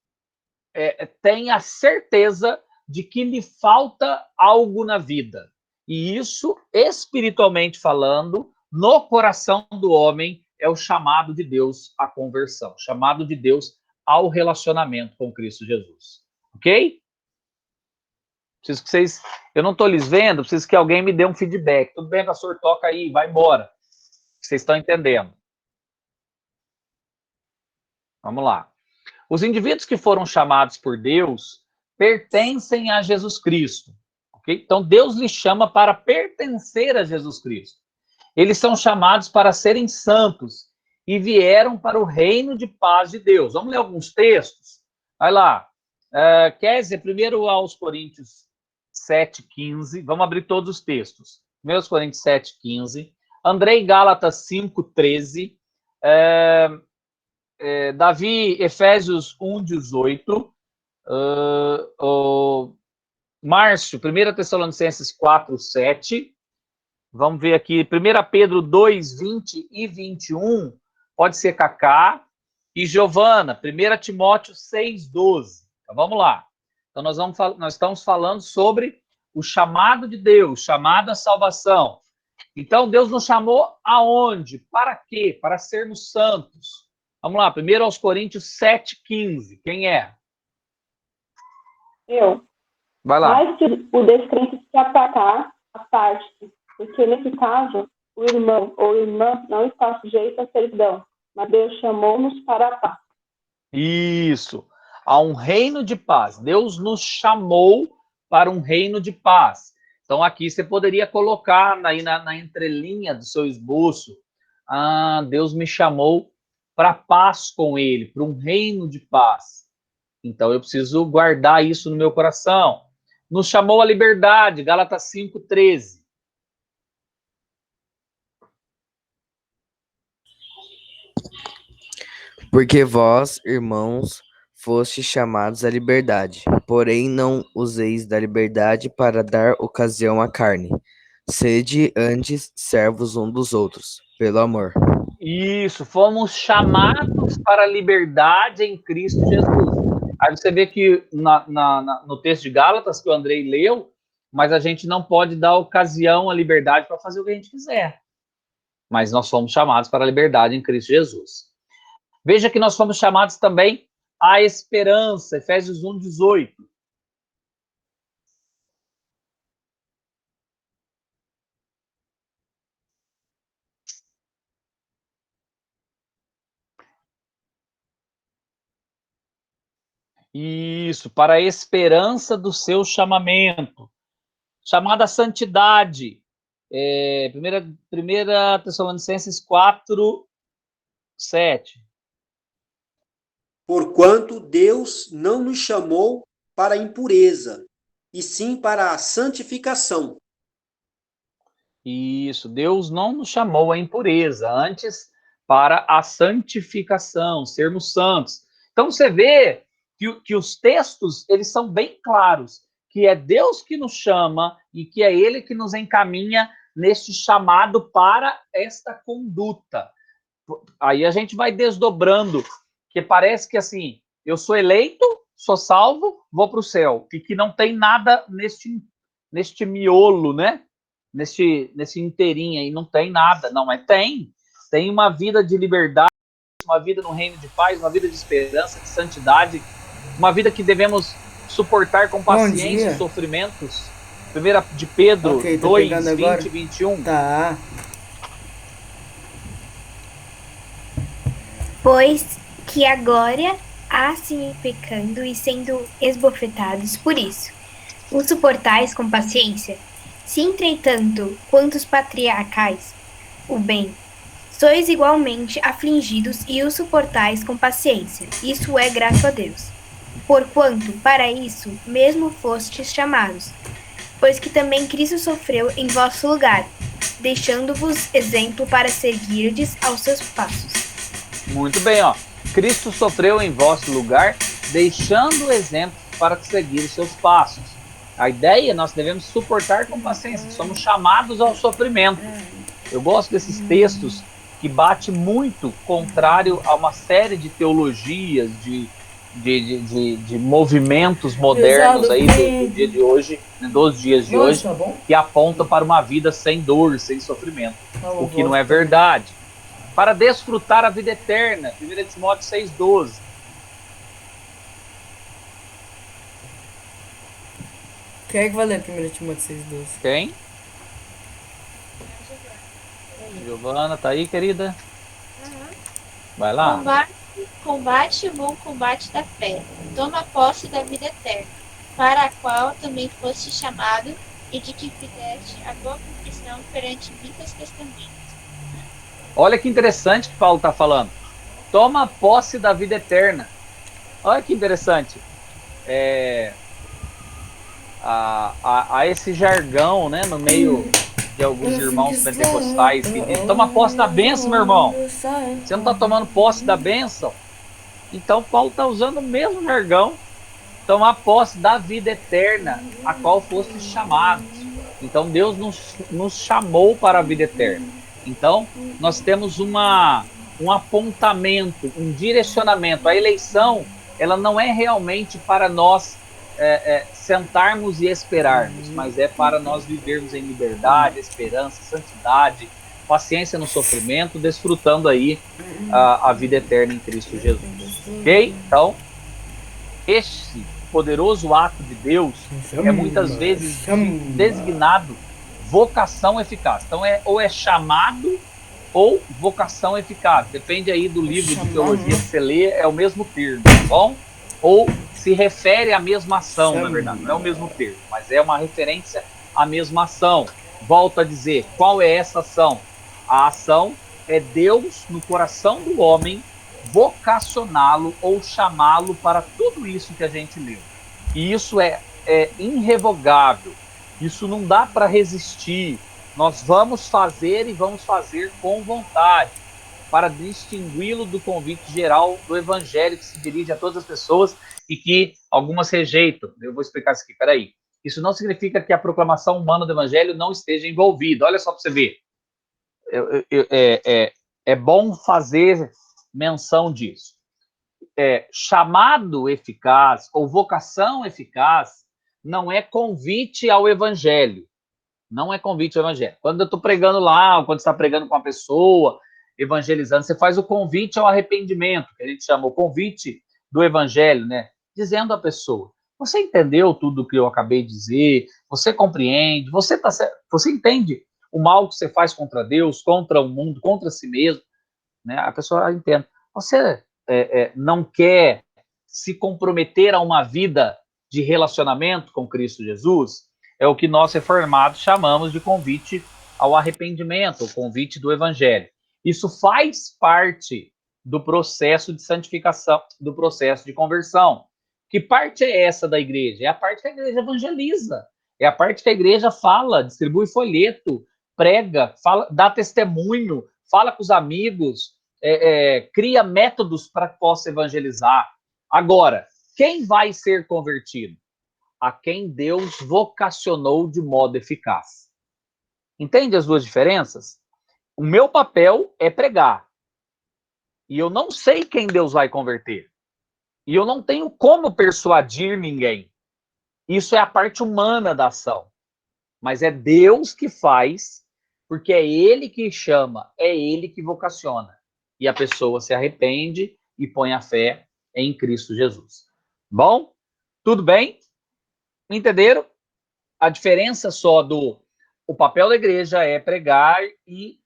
tem a certeza de que lhe falta algo na vida. E isso, espiritualmente falando, no coração do homem, é o chamado de Deus à conversão, chamado de Deus ao relacionamento com Cristo Jesus. Ok? Preciso que vocês... Eu não estou lhes vendo, preciso que alguém me dê um feedback. Tudo bem, pastor? Toca aí, vai embora. Vocês estão entendendo. Vamos lá. Os indivíduos que foram chamados por Deus pertencem a Jesus Cristo. Okay? Então, Deus lhes chama para pertencer a Jesus Cristo. Eles são chamados para serem santos e vieram para o reino de paz de Deus. Vamos ler alguns textos? Vai lá. Kézia, primeiro aos Coríntios 7,15. Vamos abrir todos os textos. 1 Coríntios 7,15. Andrei, Gálatas 5,13. Davi, Efésios 1,18. Márcio, 1 Tessalonicenses 4,7. Vamos ver aqui, 1 Pedro 2,20 e 21. Pode ser Cacá. E Giovana, 1 Timóteo 6,12. Então, vamos lá. Então, nós estamos falando sobre o chamado de Deus, chamado à salvação. Então, Deus nos chamou aonde? Para quê? Para sermos santos. Vamos lá, 1 aos Coríntios 7,15. Quem é? Eu. Vai lá. Mas se o descrente se atacar, aparte-se, porque nesse caso, o irmão ou irmã não está sujeito à servidão, mas Deus chamou-nos para a paz. Isso. Há um reino de paz. Deus nos chamou para um reino de paz. Então, aqui você poderia colocar aí na entrelinha do seu esboço, Deus me chamou para paz com ele, para um reino de paz. Então, eu preciso guardar isso no meu coração. Nos chamou à liberdade, Gálatas 5,13. Porque vós, irmãos, fostes chamados à liberdade, porém não useis da liberdade para dar ocasião à carne. Sede antes servos um dos outros, pelo amor. Isso, fomos chamados para a liberdade em Cristo Jesus. Aí você vê que no texto de Gálatas que o Andrei leu, mas a gente não pode dar ocasião à liberdade para fazer o que a gente quiser. Mas nós fomos chamados para a liberdade em Cristo Jesus. Veja que nós fomos chamados também à esperança, Efésios 1,18. Isso, para a esperança do seu chamamento. Chamada santidade. 1 Tessalonicenses 4, 7. Porquanto Deus não nos chamou para a impureza, e sim para a santificação. Isso, Deus não nos chamou à impureza, antes para a santificação, sermos santos. Então você vê que os textos, eles são bem claros, que é Deus que nos chama e que é Ele que nos encaminha neste chamado para esta conduta. Aí a gente vai desdobrando, que parece que assim, eu sou eleito, sou salvo, vou para o céu, e que não tem nada neste miolo, né? Nesse inteirinho aí, não tem nada. Não, mas tem uma vida de liberdade, uma vida no reino de paz, uma vida de esperança, de santidade, uma vida que devemos suportar com paciência os sofrimentos. 1 de Pedro 2, 20 e 21. Tá. Pois que agora há sim pecando e sendo esbofetados por isso. O suportais com paciência. Se, entretanto, quantos patriarcais, o bem, sois igualmente afligidos e o suportais com paciência, isso é graças a Deus. Porquanto, para isso mesmo fostes chamados, pois que também Cristo sofreu em vosso lugar, deixando-vos exemplo para seguirdes aos seus passos. Muito bem, ó. Cristo sofreu em vosso lugar, deixando exemplo para seguir os seus passos. A ideia, nós devemos suportar com paciência, somos chamados ao sofrimento. Eu gosto desses textos que bate muito contrário a uma série de teologias, de movimentos modernos aí do dia de hoje, né, dos dias de hoje, que apontam para uma vida sem dor, sem sofrimento, o que não é verdade. Para desfrutar a vida eterna, 1 Timóteo 6,12. Quem é que vai ler 1 Timóteo 6,12? Quem? Giovana, tá aí, querida? Vai lá. Combate o bom combate da fé. Toma posse da vida eterna, para a qual também foste chamado e de que fizeste a boa confissão perante muitos testemunhos. Olha que interessante que Paulo está falando. Toma posse da vida eterna. Olha que interessante. Há esse jargão, né, no meio de alguns irmãos pentecostais que dizem: toma posse da bênção, meu irmão. Você não está tomando posse da bênção? Então Paulo está usando o mesmo jargão. Tomar posse da vida eterna, a qual foste chamados. Então Deus nos chamou para a vida eterna. Então nós temos um apontamento, um direcionamento. A eleição, ela não é realmente para nós sentarmos e esperarmos, mas é para nós vivermos em liberdade, esperança, santidade, paciência no sofrimento, desfrutando aí a vida eterna em Cristo Jesus. Ok? Então, este poderoso ato de Deus é muitas vezes designado vocação eficaz. Então, ou é chamado ou vocação eficaz. Depende aí do livro de teologia que você lê, é o mesmo termo, tá bom? Ou se refere à mesma ação, na verdade, não é o mesmo termo, mas é uma referência à mesma ação. Volto a dizer, qual é essa ação? A ação é Deus, no coração do homem, vocacioná-lo ou chamá-lo para tudo isso que a gente leu. E isso é irrevogável, isso não dá para resistir. Nós vamos fazer e vamos fazer com vontade, para distingui-lo do convite geral do evangelho que se dirige a todas as pessoas e que algumas rejeitam. Eu vou explicar isso aqui, peraí. Isso não significa que a proclamação humana do evangelho não esteja envolvida. Olha só para você ver. É bom fazer menção disso. Chamado eficaz ou vocação eficaz não é convite ao evangelho. Não é convite ao evangelho. Quando eu estou pregando lá, ou quando você está pregando com uma pessoa, evangelizando, você faz o convite ao arrependimento, que a gente chama o convite do evangelho, né? Dizendo à pessoa: você entendeu tudo o que eu acabei de dizer? Você compreende? Você entende o mal que você faz contra Deus, contra o mundo, contra si mesmo? Né? A pessoa entende. Você não quer se comprometer a uma vida de relacionamento com Cristo Jesus? É o que nós reformados chamamos de convite ao arrependimento, o convite do evangelho. Isso faz parte do processo de santificação, do processo de conversão. Que parte é essa da igreja? É a parte que a igreja evangeliza. É a parte que a igreja fala, distribui folheto, prega, fala, dá testemunho, fala com os amigos, cria métodos para que possa evangelizar. Agora, quem vai ser convertido? A quem Deus vocacionou de modo eficaz. Entende as duas diferenças? O meu papel é pregar. E eu não sei quem Deus vai converter. E eu não tenho como persuadir ninguém. Isso é a parte humana da ação. Mas é Deus que faz, porque é Ele que chama, é Ele que vocaciona. E a pessoa se arrepende e põe a fé em Cristo Jesus. Bom? Tudo bem? Entenderam? A diferença só o papel da igreja é pregar e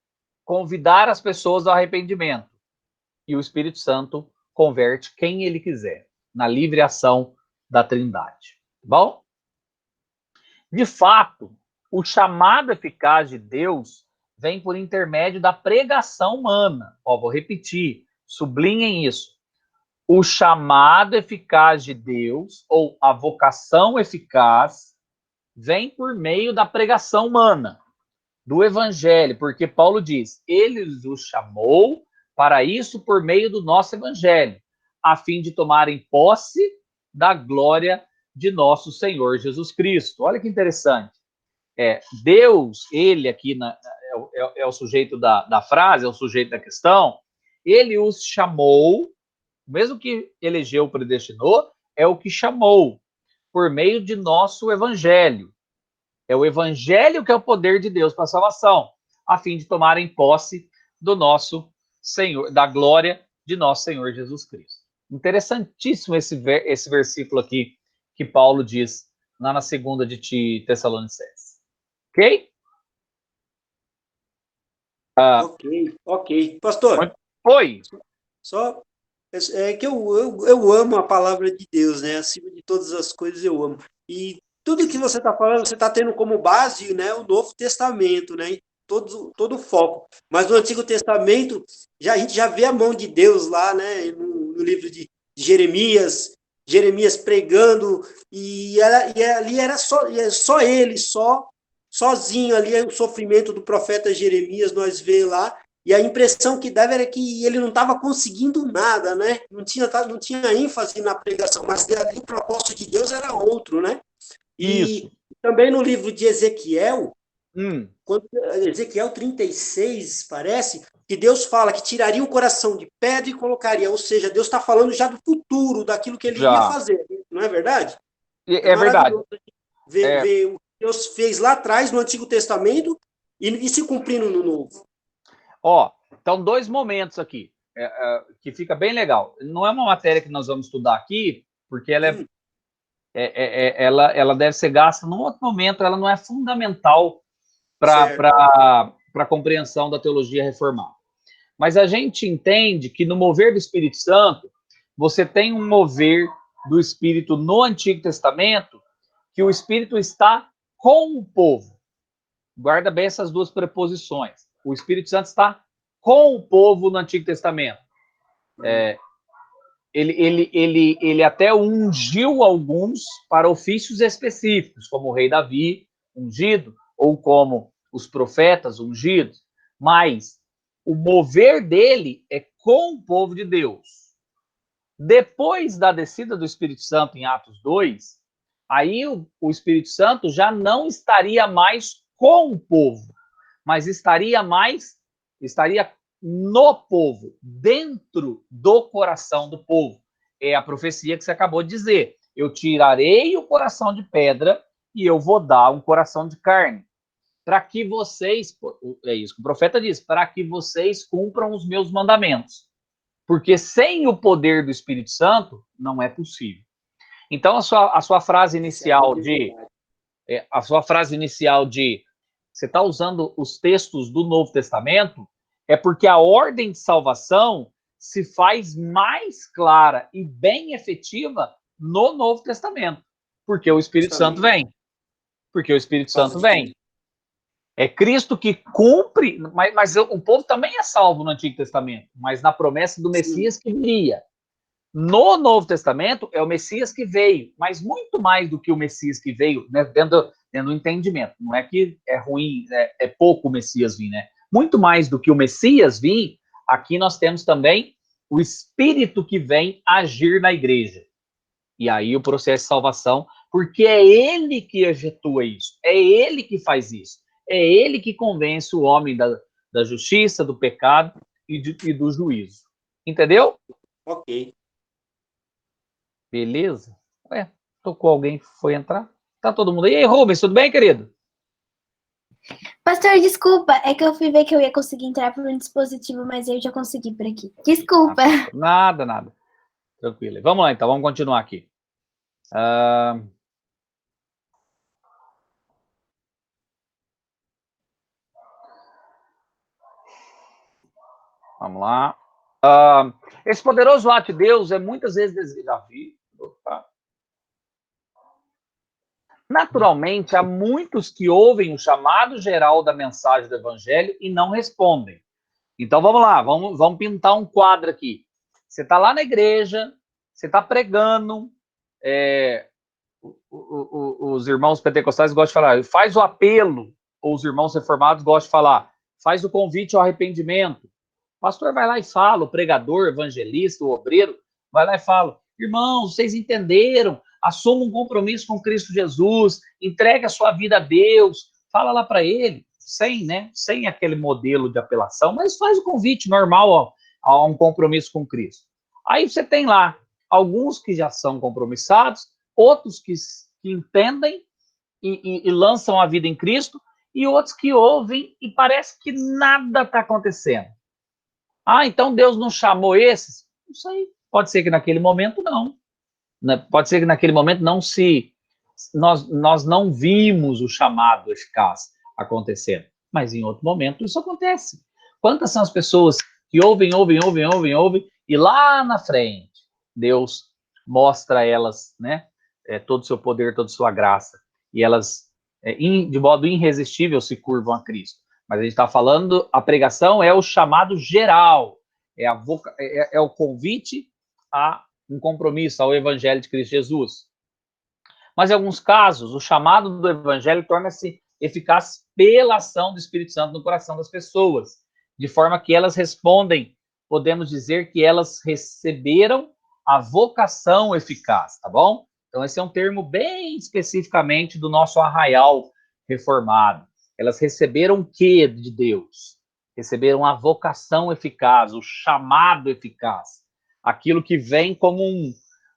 convidar as pessoas ao arrependimento. E o Espírito Santo converte quem ele quiser, na livre ação da Trindade. Bom? De fato, o chamado eficaz de Deus vem por intermédio da pregação humana. Ó, vou repetir, sublinhem isso. O chamado eficaz de Deus, ou a vocação eficaz, vem por meio da pregação humana, do evangelho, porque Paulo diz, ele os chamou para isso por meio do nosso evangelho, a fim de tomarem posse da glória de nosso Senhor Jesus Cristo. Olha que interessante. Deus, ele aqui é o sujeito da frase, é o sujeito da questão, ele os chamou, mesmo que elegeu, predestinou, é o que chamou, por meio de nosso evangelho. É o evangelho que é o poder de Deus para a salvação, a fim de tomarem posse do nosso Senhor, da glória de nosso Senhor Jesus Cristo. Interessantíssimo esse versículo aqui que Paulo diz lá na 2 de Tessalonicenses. Ok? Ok. Pastor. Oi. Só que eu amo a palavra de Deus, né? Acima de todas as coisas eu amo. E tudo que você está falando, você está tendo como base, né, o Novo Testamento, né? Todo o foco. Mas no Antigo Testamento, a gente já vê a mão de Deus lá, né? No livro de Jeremias pregando, e ali era só ele, sozinho ali, o sofrimento do profeta Jeremias, nós vê lá, e a impressão que dava era que ele não estava conseguindo nada, né? Não tinha ênfase na pregação, mas ali o propósito de Deus era outro, né? E também no livro de Ezequiel, quando Ezequiel 36, parece, que Deus fala que tiraria o coração de pedra e colocaria, ou seja, Deus está falando já do futuro, daquilo que ele iria fazer, não é verdade? É verdade. Ver o que Deus fez lá atrás no Antigo Testamento e se cumprindo no Novo. Então, 2 momentos aqui, que fica bem legal. Não é uma matéria que nós vamos estudar aqui, porque ela deve ser gasta num outro momento, ela não é fundamental para a compreensão da teologia reformada. Mas a gente entende que no mover do Espírito Santo, você tem um mover do Espírito no Antigo Testamento, que o Espírito está com o povo. Guarda bem essas duas preposições. O Espírito Santo está com o povo no Antigo Testamento. Ele até ungiu alguns para ofícios específicos, como o rei Davi, ungido, ou como os profetas ungidos, mas o mover dele é com o povo de Deus. Depois da descida do Espírito Santo em Atos 2, aí o Espírito Santo já não estaria mais com o povo, mas estaria no povo, dentro do coração do povo. É a profecia que você acabou de dizer. Eu tirarei o coração de pedra e eu vou dar um coração de carne. Para que vocês, é isso que o profeta diz, para que vocês cumpram os meus mandamentos. Porque sem o poder do Espírito Santo, não é possível. Então, a sua frase inicial de você está usando os textos do Novo Testamento, é porque a ordem de salvação se faz mais clara e bem efetiva no Novo Testamento. Porque o Espírito Santo vem. É Cristo que cumpre, mas o povo também é salvo no Antigo Testamento, mas na promessa do Messias que viria. No Novo Testamento, é o Messias que veio, mas muito mais do que o Messias que veio, né, dentro do entendimento. Não é que é ruim, é pouco o Messias vir, né? Muito mais do que o Messias vir, aqui nós temos também o Espírito que vem agir na igreja. E aí o processo de salvação, porque é ele que efetua isso, é ele que faz isso, é ele que convence o homem da justiça, do pecado e do juízo. Entendeu? Ok. Beleza? Ué, tocou alguém que foi entrar? Tá todo mundo aí? E aí, Rubens, tudo bem, querido? Pastor, desculpa, é que eu fui ver que eu ia conseguir entrar por um dispositivo, mas eu já consegui por aqui. Desculpa. Nada. Tranquilo. Vamos lá, então, vamos continuar aqui. Vamos lá. Esse poderoso ato de Deus é muitas vezes desafiado. Naturalmente, há muitos que ouvem o chamado geral da mensagem do Evangelho e não respondem. Então, vamos lá, vamos pintar um quadro aqui. Você está lá na igreja, você está pregando, os irmãos pentecostais gostam de falar, faz o apelo, ou os irmãos reformados gostam de falar, faz o convite ao arrependimento. O pastor vai lá e fala, o pregador, o evangelista, o obreiro, vai lá e fala, irmãos, vocês entenderam? Assuma um compromisso com Cristo Jesus, entregue a sua vida a Deus, fala lá para ele, sem aquele modelo de apelação, mas faz o convite normal a um compromisso com Cristo. Aí você tem lá alguns que já são compromissados, outros que entendem e lançam a vida em Cristo, e outros que ouvem e parece que nada está acontecendo. Então Deus não chamou esses? Não sei. Pode ser que naquele momento não. Pode ser que naquele momento não nós não vimos o chamado eficaz acontecendo. Mas em outro momento isso acontece. Quantas são as pessoas que ouvem, e lá na frente Deus mostra a elas, né, todo o seu poder, toda a sua graça, e elas, de modo irresistível, se curvam a Cristo. Mas a gente está falando, a pregação é o chamado geral, é o convite a um compromisso ao Evangelho de Cristo Jesus. Mas em alguns casos, o chamado do Evangelho torna-se eficaz pela ação do Espírito Santo no coração das pessoas, de forma que elas respondem, podemos dizer que elas receberam a vocação eficaz, tá bom? Então esse é um termo bem especificamente do nosso arraial reformado. Elas receberam o que de Deus? Receberam a vocação eficaz, o chamado eficaz. Aquilo que vem como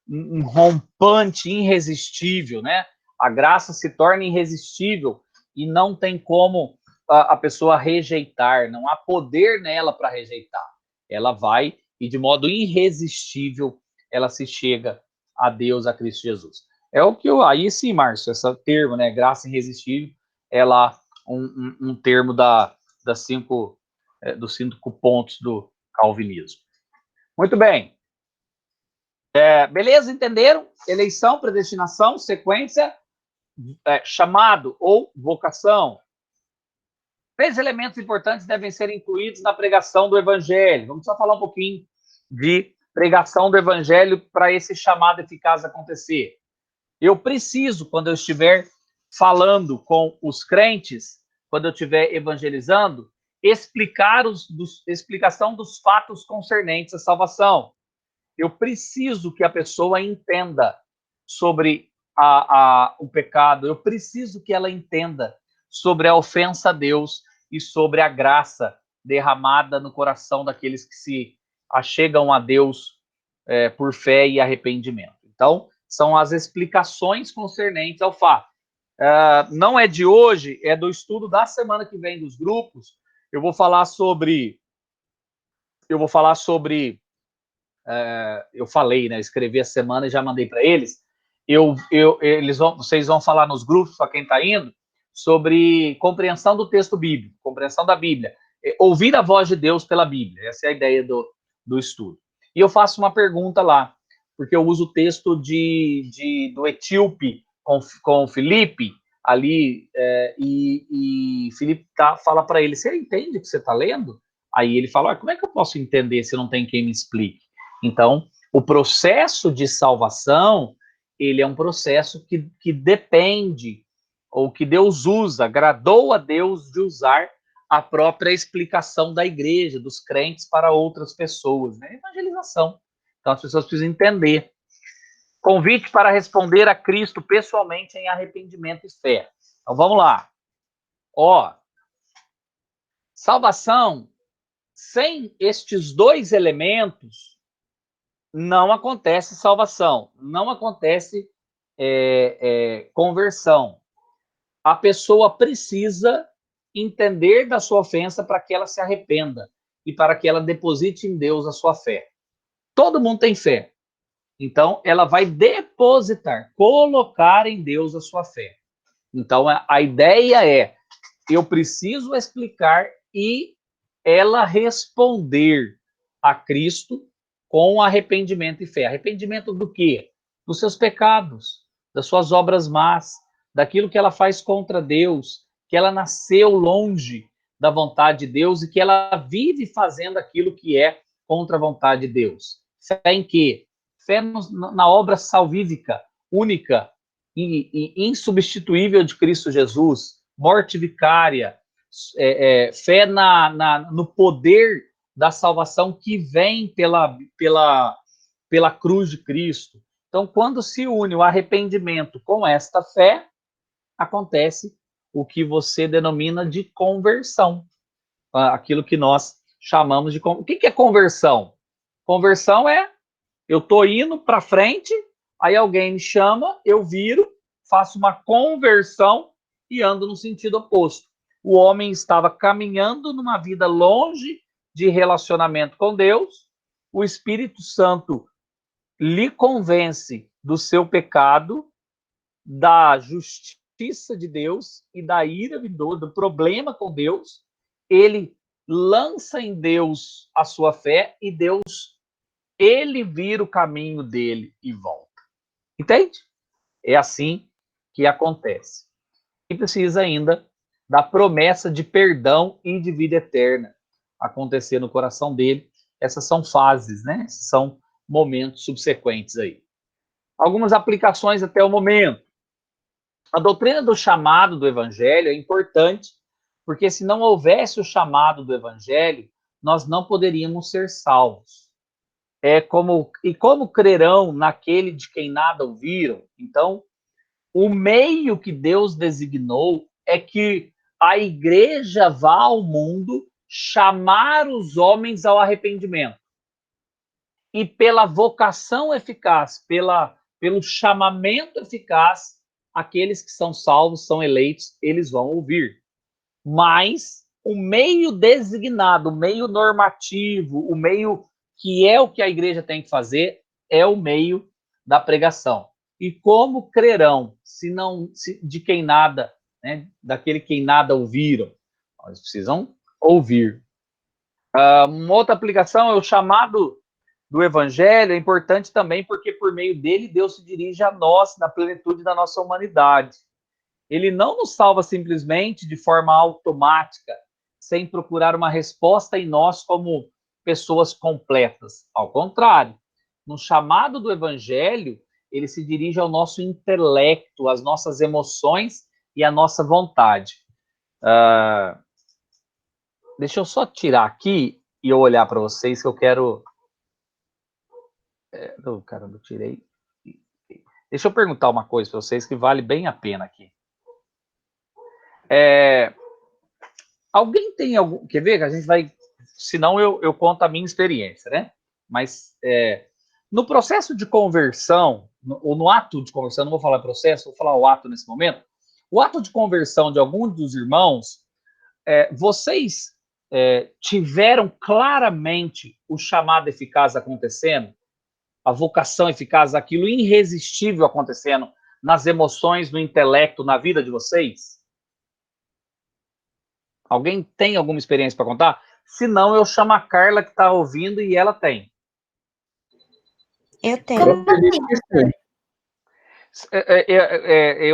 um rompante irresistível, né? A graça se torna irresistível e não tem como a pessoa rejeitar, não há poder nela para rejeitar. Ela vai e de modo irresistível ela se chega a Deus, a Cristo Jesus. É o que aí sim, Márcio, esse termo, né? Graça irresistível, é lá um termo dos 5 pontos do calvinismo. Muito bem. Beleza? Entenderam? Eleição, predestinação, sequência, chamado ou vocação. 3 elementos importantes devem ser incluídos na pregação do Evangelho. Vamos só falar um pouquinho de pregação do Evangelho para esse chamado eficaz acontecer. Eu preciso, quando eu estiver falando com os crentes, quando eu estiver evangelizando, explicação dos fatos concernentes à salvação. Eu preciso que a pessoa entenda sobre o pecado, eu preciso que ela entenda sobre a ofensa a Deus e sobre a graça derramada no coração daqueles que se achegam a Deus por fé e arrependimento. Então, são as explicações concernentes ao fato. Não é de hoje, é do estudo da semana que vem dos grupos. Eu vou falar sobre... eu falei, né? Escrevi a semana e já mandei para eles. Vocês vão falar nos grupos, para quem está indo, sobre compreensão do texto bíblico, compreensão da Bíblia. Ouvir a voz de Deus pela Bíblia. Essa é a ideia do estudo. E eu faço uma pergunta lá, porque eu uso o texto do Etíope com Filipe, ali, e Filipe fala para ele, você entende o que você está lendo? Aí ele fala, como é que eu posso entender se não tem quem me explique? Então, o processo de salvação, ele é um processo que depende, ou que Deus usa, agradou a Deus de usar a própria explicação da igreja, dos crentes para outras pessoas, né? Evangelização. Então, as pessoas precisam entender. Convite para responder a Cristo pessoalmente em arrependimento e fé. Então, vamos lá. Salvação, sem estes dois elementos, não acontece salvação, não acontece conversão. A pessoa precisa entender da sua ofensa para que ela se arrependa e para que ela deposite em Deus a sua fé. Todo mundo tem fé. Então, ela vai depositar, colocar em Deus a sua fé. Então, a ideia é, eu preciso explicar e ela responder a Cristo com arrependimento e fé. Arrependimento do quê? Dos seus pecados, das suas obras más, daquilo que ela faz contra Deus, que ela nasceu longe da vontade de Deus e que ela vive fazendo aquilo que é contra a vontade de Deus. Fé em quê? Fé na obra salvífica, única e insubstituível de Cristo Jesus, morte vicária, fé no poder da salvação que vem pela cruz de Cristo. Então, quando se une o arrependimento com esta fé, acontece o que você denomina de conversão, aquilo que nós chamamos de... O que é conversão? Conversão é eu estou indo para frente, aí alguém me chama, eu viro, faço uma conversão e ando no sentido oposto. O homem estava caminhando numa vida longe de relacionamento com Deus, o Espírito Santo lhe convence do seu pecado, da justiça de Deus e da ira vindoura, do problema com Deus, ele lança em Deus a sua fé e Deus, ele vira o caminho dele e volta. Entende? É assim que acontece. E precisa ainda da promessa de perdão e de vida eterna acontecer no coração dele. Essas são fases, né? Esses são momentos subsequentes aí. Algumas aplicações até o momento. A doutrina do chamado do evangelho é importante, porque se não houvesse o chamado do evangelho, nós não poderíamos ser salvos. Como crerão naquele de quem nada ouviram? Então, o meio que Deus designou é que a igreja vá ao mundo chamar os homens ao arrependimento. E pela vocação eficaz, pelo chamamento eficaz, aqueles que são salvos, são eleitos, eles vão ouvir. Mas o meio designado, o meio normativo, o meio que é o que a igreja tem que fazer, é o meio da pregação. E como crerão, de quem nada, né, daquele quem nada ouviram? Eles precisam ouvir. Uma outra aplicação é o chamado do evangelho, é importante também porque por meio dele Deus se dirige a nós na plenitude da nossa humanidade. Ele não nos salva simplesmente de forma automática, sem procurar uma resposta em nós como pessoas completas. Ao contrário, no chamado do evangelho, ele se dirige ao nosso intelecto, às nossas emoções e à nossa vontade. Deixa eu só tirar aqui e eu olhar para vocês que eu quero... Caramba, eu tirei. Deixa eu perguntar uma coisa para vocês que vale bem a pena aqui. Alguém tem algum... Quer ver que a gente vai... Senão eu conto a minha experiência, né? Mas no processo de conversão, ou no ato de conversão, não vou falar processo, vou falar o ato nesse momento. O ato de conversão de alguns dos irmãos, vocês tiveram claramente o chamado eficaz acontecendo? A vocação eficaz, aquilo irresistível acontecendo nas emoções, no intelecto, na vida de vocês? Alguém tem alguma experiência para contar? Se não, eu chamo a Carla que está ouvindo e ela tem. Eu tenho.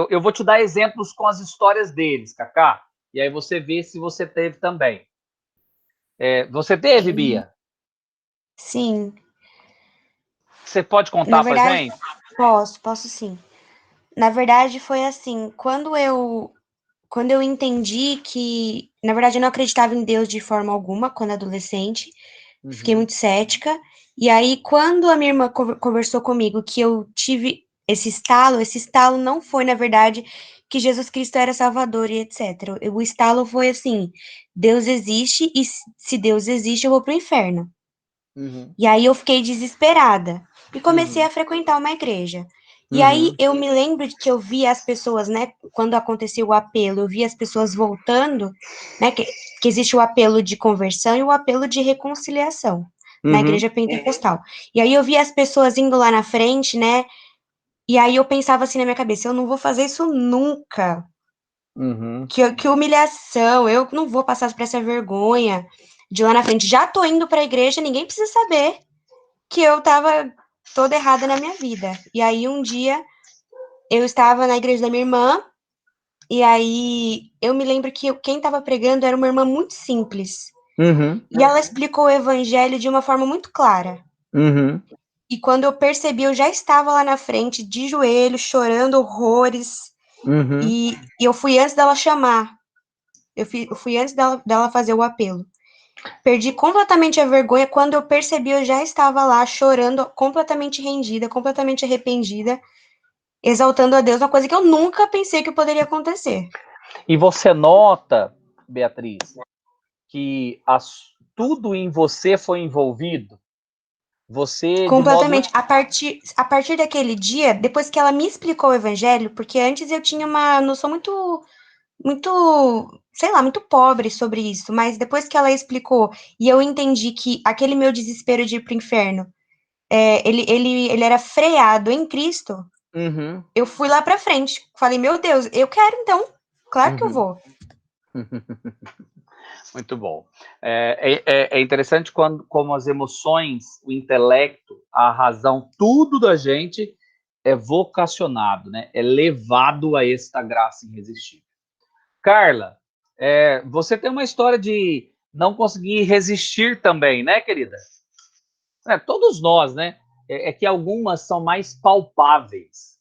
Eu vou te dar exemplos com as histórias deles, Cacá, e aí você vê se você teve também. Você teve, Bia? Sim. Você pode Na contar pra verdade, gente? posso sim. Na verdade, foi assim, quando eu entendi que, na verdade, eu não acreditava em Deus de forma alguma quando adolescente, fiquei muito cética. E aí, quando a minha irmã conversou comigo que eu tive esse estalo não foi, na verdade, que Jesus Cristo era Salvador e etc. O estalo foi assim: Deus existe e se Deus existe, eu vou pro inferno. E aí eu fiquei desesperada e comecei a frequentar uma igreja. E aí eu me lembro de que eu via as pessoas, né, quando acontecia o apelo, eu via as pessoas voltando, né, que existe o apelo de conversão e o apelo de reconciliação na igreja pentecostal. E aí eu via as pessoas indo lá na frente, né, e aí eu pensava assim na minha cabeça, eu não vou fazer isso nunca. Que humilhação, eu não vou passar por essa vergonha de lá na frente. Já tô indo para a igreja, ninguém precisa saber que eu tava toda errada na minha vida. E aí um dia eu estava na igreja da minha irmã, e aí eu me lembro que quem estava pregando era uma irmã muito simples. E ela explicou o evangelho de uma forma muito clara. E quando eu percebi, eu já estava lá na frente, de joelho, chorando horrores. E eu fui antes dela chamar. Eu fui antes dela fazer o apelo. Perdi completamente a vergonha. Quando eu percebi, eu já estava lá chorando, completamente rendida, completamente arrependida, exaltando a Deus, uma coisa que eu nunca pensei que poderia acontecer. E você nota, Beatriz, que tudo em você foi envolvido? Você, completamente. A partir daquele dia, depois que ela me explicou o evangelho, porque antes eu tinha uma noção muito, sei lá, muito pobre sobre isso, mas depois que ela explicou e eu entendi que aquele meu desespero de ir pro inferno, ele era freado em Cristo, eu fui lá pra frente. Falei, meu Deus, eu quero então, claro que eu vou. Muito bom. É interessante como as emoções, o intelecto, a razão, tudo da gente é vocacionado, né? É levado a esta graça irresistível. Carla, você tem uma história de não conseguir resistir também, né, querida? Todos nós, né? É que algumas são mais palpáveis.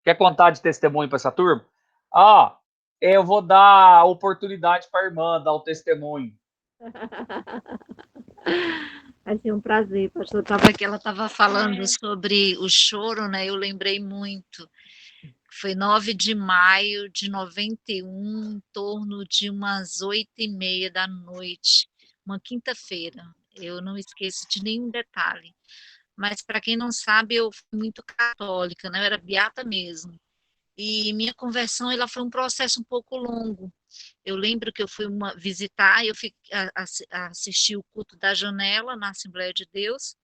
Quer contar de testemunho para essa turma? Eu vou dar oportunidade para a irmã dar o testemunho. Vai ser um prazer, pastor. Ela estava falando sobre o choro, né? Eu lembrei muito. Foi 9 de maio de 91, em torno de umas 8h30 da noite, uma quinta-feira. Eu não esqueço de nenhum detalhe. Mas, para quem não sabe, eu fui muito católica, né? Eu era beata mesmo. E minha conversão ela foi um processo um pouco longo. Eu lembro que eu fui visitar, eu assisti o culto da janela na Assembleia de Deus,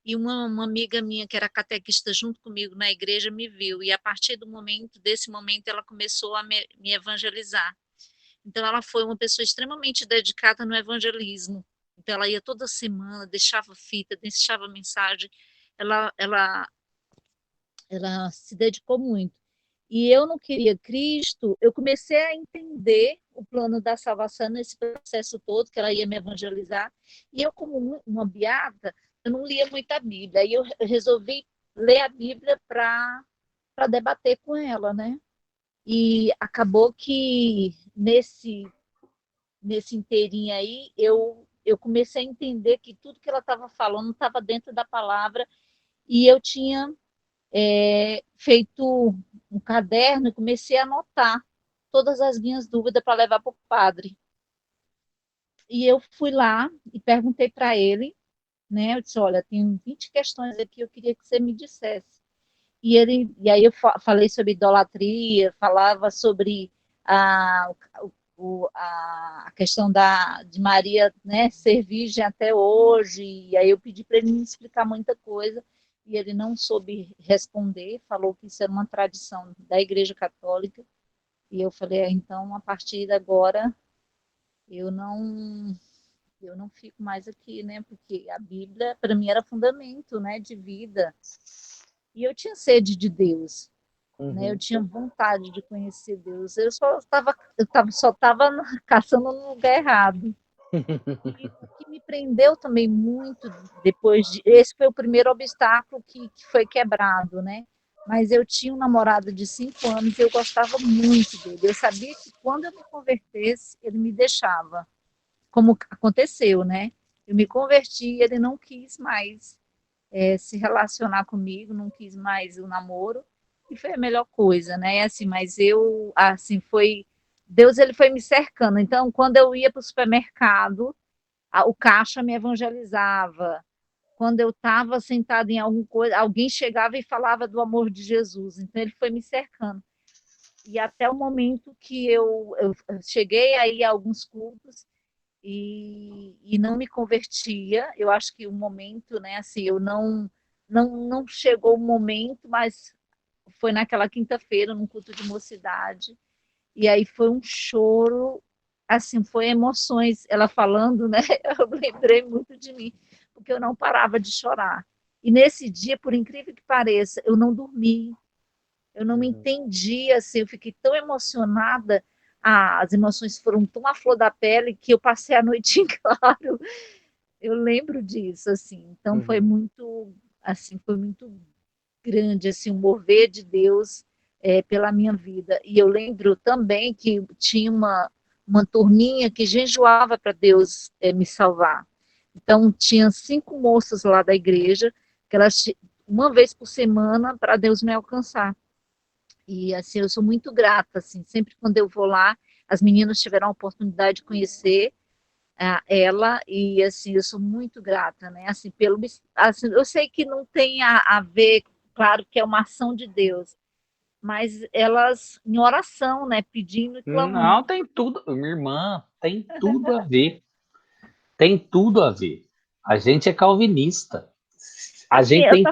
e uma amiga minha que era catequista junto comigo na igreja me viu, e a partir desse momento ela começou a me evangelizar. Então ela foi uma pessoa extremamente dedicada no evangelismo. Então ela ia toda semana, deixava fita, deixava mensagem, ela se dedicou muito. E eu não queria Cristo, eu comecei a entender o plano da salvação nesse processo todo, que ela ia me evangelizar, e eu, como uma beata, eu não lia muita Bíblia, aí eu resolvi ler a Bíblia para debater com ela, né? E acabou que nesse inteirinho aí, eu comecei a entender que tudo que ela estava falando estava dentro da palavra, e eu tinha feito um caderno e comecei a anotar todas as minhas dúvidas para levar para o padre. E eu fui lá e perguntei para ele, né? Eu disse, olha, tem 20 questões aqui, eu queria que você me dissesse. E aí eu falei sobre idolatria, falava sobre a questão de Maria, né, ser virgem até hoje, e aí eu pedi para ele me explicar muita coisa, e ele não soube responder, falou que isso era uma tradição da Igreja Católica, e eu falei, então, a partir de agora, eu não fico mais aqui, né, porque a Bíblia, para mim, era fundamento, né, de vida, e eu tinha sede de Deus. né? Eu tinha vontade de conhecer Deus. Eu só estava caçando no lugar errado. E o que me prendeu também muito depois de... Esse foi o primeiro obstáculo que foi quebrado, né? Mas eu tinha um namorado de 5 anos e eu gostava muito dele. Eu sabia que quando eu me convertesse, ele me deixava, como aconteceu, né? Eu me converti e ele não quis mais se relacionar comigo, não quis mais o namoro, e foi a melhor coisa, né? Assim, mas eu, assim, foi... Deus, ele foi me cercando. Então, quando eu ia para o supermercado, o caixa me evangelizava. Quando eu estava sentada em alguma coisa, alguém chegava e falava do amor de Jesus. Então, ele foi me cercando. E até o momento que eu cheguei aí a alguns cultos e não me convertia. Eu acho que o momento, né, assim, eu não chegou o momento, mas foi naquela quinta-feira, num culto de mocidade. E aí foi um choro, assim, foi emoções. Ela falando, né? Eu lembrei muito de mim, porque eu não parava de chorar. E nesse dia, por incrível que pareça, eu não dormi, eu não me entendi, assim, eu fiquei tão emocionada, as emoções foram tão à flor da pele que eu passei a noite em claro. Eu lembro disso, assim. Então foi muito, assim, foi muito grande, assim, o mover de Deus pela minha vida. E eu lembro também que tinha uma turminha que jejuava para Deus me salvar. Então tinha 5 moças lá da igreja que elas uma vez por semana para Deus me alcançar. E assim, eu sou muito grata, assim, sempre quando eu vou lá, as meninas tiveram a oportunidade de conhecer ela, e assim, eu sou muito grata, né? Assim, assim, eu sei que não tem a ver, claro que é uma ação de Deus, mas elas em oração, né, pedindo e clamando. Não, tem tudo, minha irmã, tem tudo a ver. Tem tudo a ver. A gente é calvinista. A gente tem...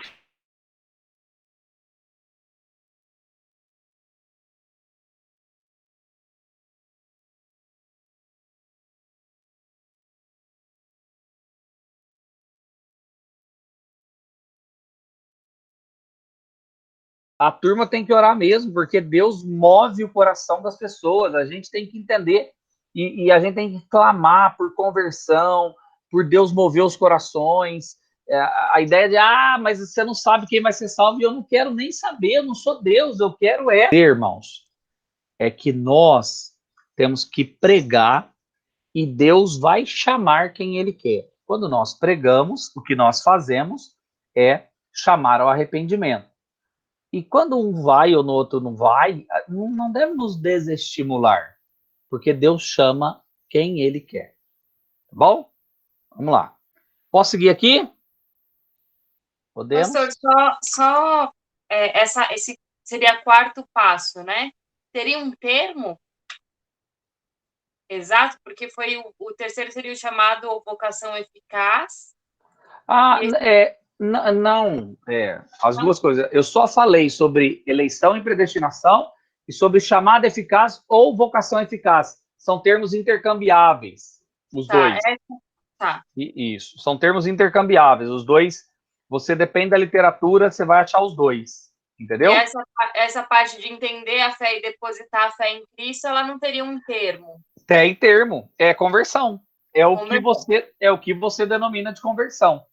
A turma tem que orar mesmo, porque Deus move o coração das pessoas. A gente tem que entender e a gente tem que clamar por conversão, por Deus mover os corações. A ideia de, mas você não sabe quem vai ser salvo, e eu não quero nem saber, eu não sou Deus, eu quero irmãos, é que nós temos que pregar e Deus vai chamar quem Ele quer. Quando nós pregamos, o que nós fazemos é chamar ao arrependimento. E quando um vai ou no outro não vai, não deve nos desestimular, porque Deus chama quem Ele quer. Tá bom? Vamos lá. Posso seguir aqui? Podemos? Pastor, esse seria 4º passo, né? Teria um termo exato? Porque foi o terceiro seria o chamado ou vocação eficaz. Não, as duas coisas. Eu só falei sobre eleição e predestinação e sobre chamada eficaz ou vocação eficaz. São termos intercambiáveis, os dois. Tá. Isso, são termos intercambiáveis. Os dois, você depende da literatura, você vai achar os dois. Entendeu? E essa parte de entender a fé e depositar a fé em Cristo, ela não teria um termo? Tem termo, é conversão. É o que você denomina de conversão.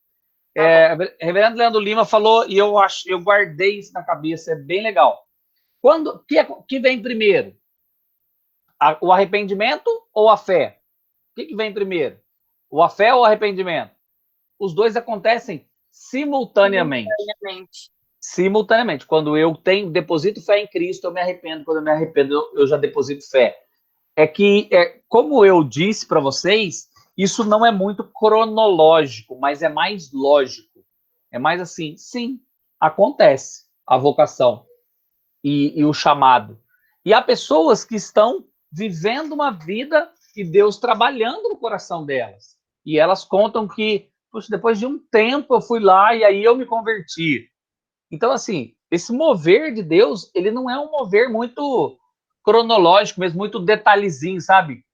Reverendo Leandro Lima falou, e eu guardei isso na cabeça, é bem legal. Que vem primeiro? O arrependimento ou a fé? O que vem primeiro? A fé ou o arrependimento? Os dois acontecem simultaneamente. Simultaneamente. Quando eu deposito fé em Cristo, eu me arrependo. Quando eu me arrependo, eu já deposito fé. Como eu disse para vocês, isso não é muito cronológico, mas é mais lógico. É mais assim, sim, acontece a vocação e o chamado. E há pessoas que estão vivendo uma vida e Deus trabalhando no coração delas. E elas contam que, puxa, depois de um tempo eu fui lá e aí eu me converti. Então, assim, esse mover de Deus, ele não é um mover muito cronológico, mesmo muito detalhezinho, sabe?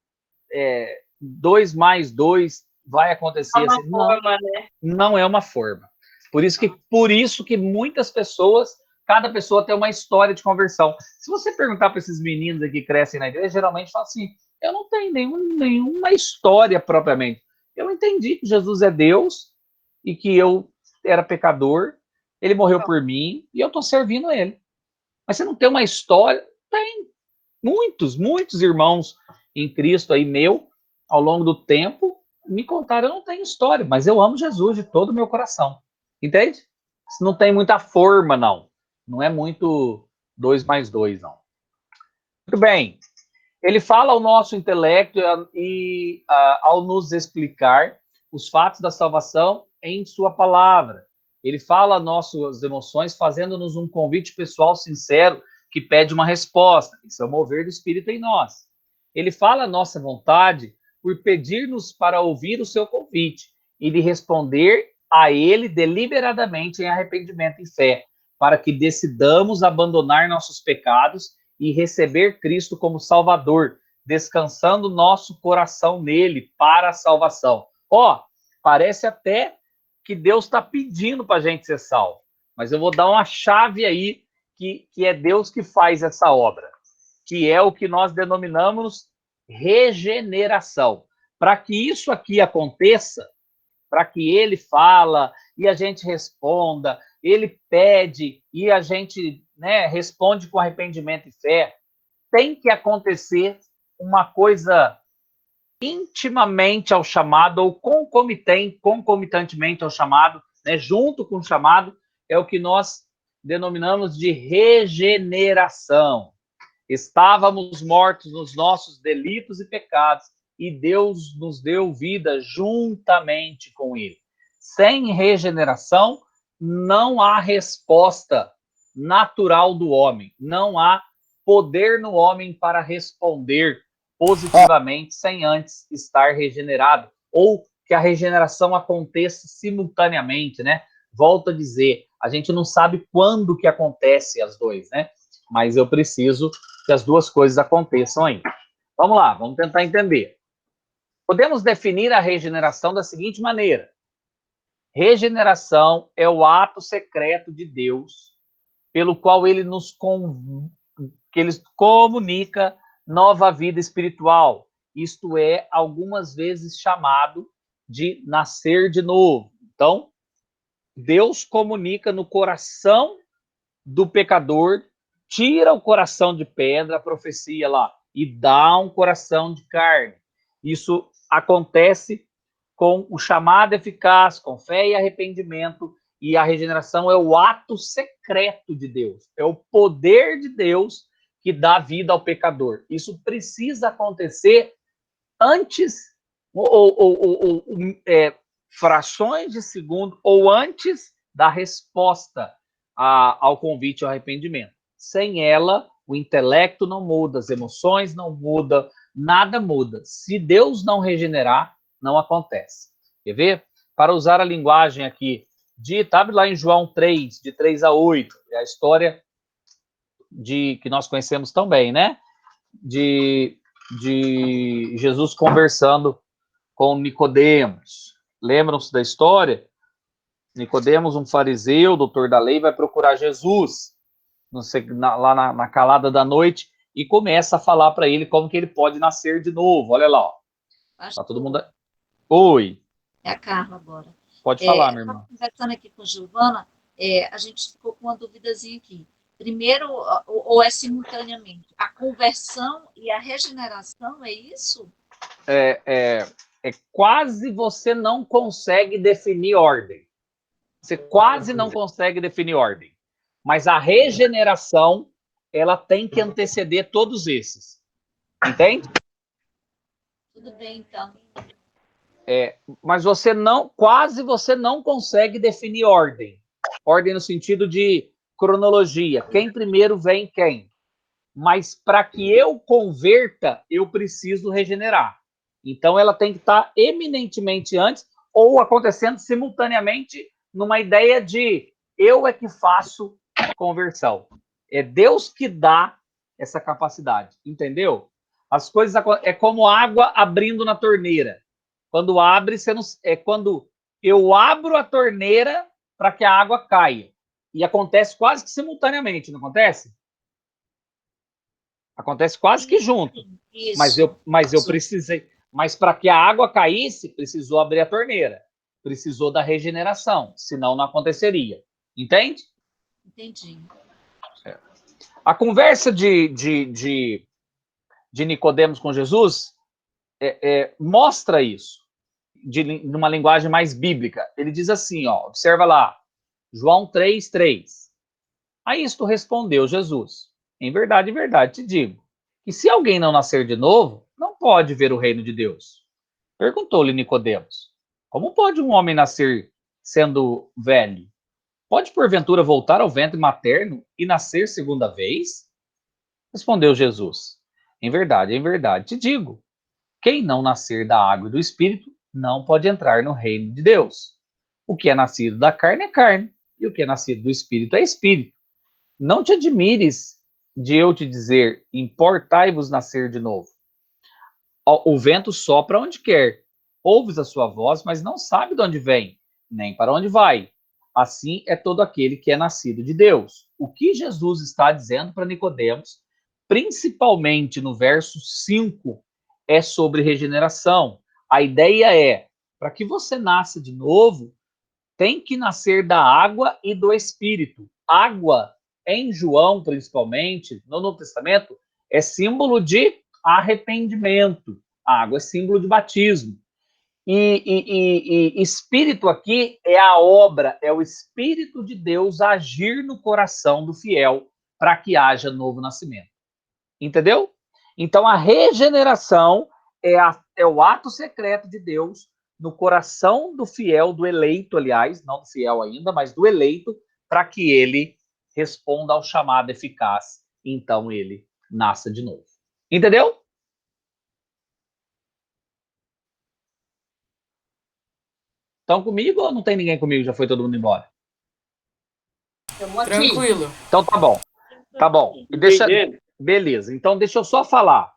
2 mais 2 vai acontecer É uma assim. forma, né? Não é uma forma. Por isso que muitas pessoas cada pessoa tem uma história de conversão. Se você perguntar para esses meninos aqui que crescem na igreja, geralmente falam assim, eu não tenho nenhuma história propriamente. Eu entendi que Jesus é Deus e que eu era pecador, ele morreu por mim e eu estou servindo ele. Mas você não tem uma história? Tem. Muitos irmãos em Cristo aí, ao longo do tempo, me contaram, eu não tenho história, mas eu amo Jesus de todo o meu coração. Entende? Isso não tem muita forma, não. Não é muito 2 mais 2, não. Muito bem. Ele fala ao nosso intelecto e ao nos explicar os fatos da salvação em sua palavra. Ele fala às nossas emoções, fazendo-nos um convite pessoal sincero que pede uma resposta. Isso é o mover do Espírito em nós. Ele fala a nossa vontade por pedir-nos para ouvir o seu convite e de responder a ele deliberadamente em arrependimento e fé, para que decidamos abandonar nossos pecados e receber Cristo como Salvador, descansando nosso coração nele para a salvação. Parece até que Deus está pedindo para a gente ser salvo, mas eu vou dar uma chave aí, que é Deus que faz essa obra, que é o que nós denominamos regeneração. Para que isso aqui aconteça, para que ele fala e a gente responda, ele pede e a gente responde com arrependimento e fé, tem que acontecer uma coisa intimamente ao chamado, ou concomitantemente ao chamado, junto com o chamado, é o que nós denominamos de regeneração. Estávamos mortos nos nossos delitos e pecados, e Deus nos deu vida juntamente com ele. Sem regeneração, não há resposta natural do homem, não há poder no homem para responder positivamente sem antes estar regenerado, ou que a regeneração aconteça simultaneamente, Volto a dizer, a gente não sabe quando que acontece as duas, Mas eu preciso que as duas coisas aconteçam aí. Vamos lá, vamos tentar entender. Podemos definir a regeneração da seguinte maneira: regeneração é o ato secreto de Deus, pelo qual ele comunica nova vida espiritual, isto é, algumas vezes chamado de nascer de novo. Então, Deus comunica no coração do pecador, tira o coração de pedra, a profecia lá, e dá um coração de carne. Isso acontece com o chamado eficaz, com fé e arrependimento, e a regeneração é o ato secreto de Deus, é o poder de Deus que dá vida ao pecador. Isso precisa acontecer antes, frações de segundo, ou antes da resposta ao convite ao arrependimento. Sem ela, o intelecto não muda, as emoções não mudam, nada muda. Se Deus não regenerar, não acontece. Quer ver? Para usar a linguagem aqui, abre lá em João 3, de 3 a 8, é a história que nós conhecemos tão bem, de Jesus conversando com Nicodemos. Lembram-se da história? Nicodemos, um fariseu, doutor da lei, vai procurar Jesus lá na calada da noite e começa a falar para ele como que ele pode nascer de novo. Olha lá, ó. Tá todo mundo... Oi. É a Carla agora. Pode falar, minha irmã. Conversando aqui com a Giovana, a gente ficou com uma duvidazinha aqui. Primeiro, ou é simultaneamente, a conversão e a regeneração, é isso? É quase você não consegue definir ordem. Você quase não consegue definir ordem. Mas a regeneração, ela tem que anteceder todos esses. Entende? Tudo bem, então. Mas quase você não consegue definir ordem. Ordem no sentido de cronologia. Quem primeiro vem quem. Mas para que eu converta, eu preciso regenerar. Então ela tem que estar eminentemente antes ou acontecendo simultaneamente numa ideia de eu é que faço conversão. É Deus que dá essa capacidade. Entendeu? As coisas é como água abrindo na torneira. Quando abre, quando eu abro a torneira para que a água caia. e acontece quase que simultaneamente, não acontece? Acontece quase que junto. Isso. Mas eu precisei. Mas para que a água caísse, precisou abrir a torneira. Precisou da regeneração, senão não aconteceria. Entende? Entendi. A conversa de Nicodemos com Jesus mostra isso, numa linguagem mais bíblica. Ele diz assim, ó, observa lá, João 3:3. A isto respondeu Jesus: em verdade, te digo, que se alguém não nascer de novo, não pode ver o reino de Deus. Perguntou-lhe Nicodemos: como pode um homem nascer sendo velho? Pode, porventura, voltar ao ventre materno e nascer segunda vez? Respondeu Jesus: em verdade, te digo, quem não nascer da água e do Espírito não pode entrar no reino de Deus. O que é nascido da carne é carne, e o que é nascido do Espírito é Espírito. Não te admires de eu te dizer, importai-vos nascer de novo. O vento sopra onde quer, ouves a sua voz, mas não sabe de onde vem, nem para onde vai. Assim é todo aquele que é nascido de Deus. O que Jesus está dizendo para Nicodemos, principalmente no verso 5, é sobre regeneração. A ideia é, para que você nasça de novo, tem que nascer da água e do Espírito. Água, em João, principalmente, no Novo Testamento, é símbolo de arrependimento. A água é símbolo de batismo. E Espírito aqui é a obra, é o Espírito de Deus agir no coração do fiel para que haja novo nascimento. Entendeu? Então, a regeneração é o ato secreto de Deus no coração do fiel, do eleito, aliás, não do fiel ainda, mas do eleito, para que ele responda ao chamado eficaz, então ele nasça de novo. Entendeu? Estão comigo ou não tem ninguém comigo? Já foi todo mundo embora? Tranquilo. Então tá bom. Tá bom. Beleza. Então deixa eu só falar.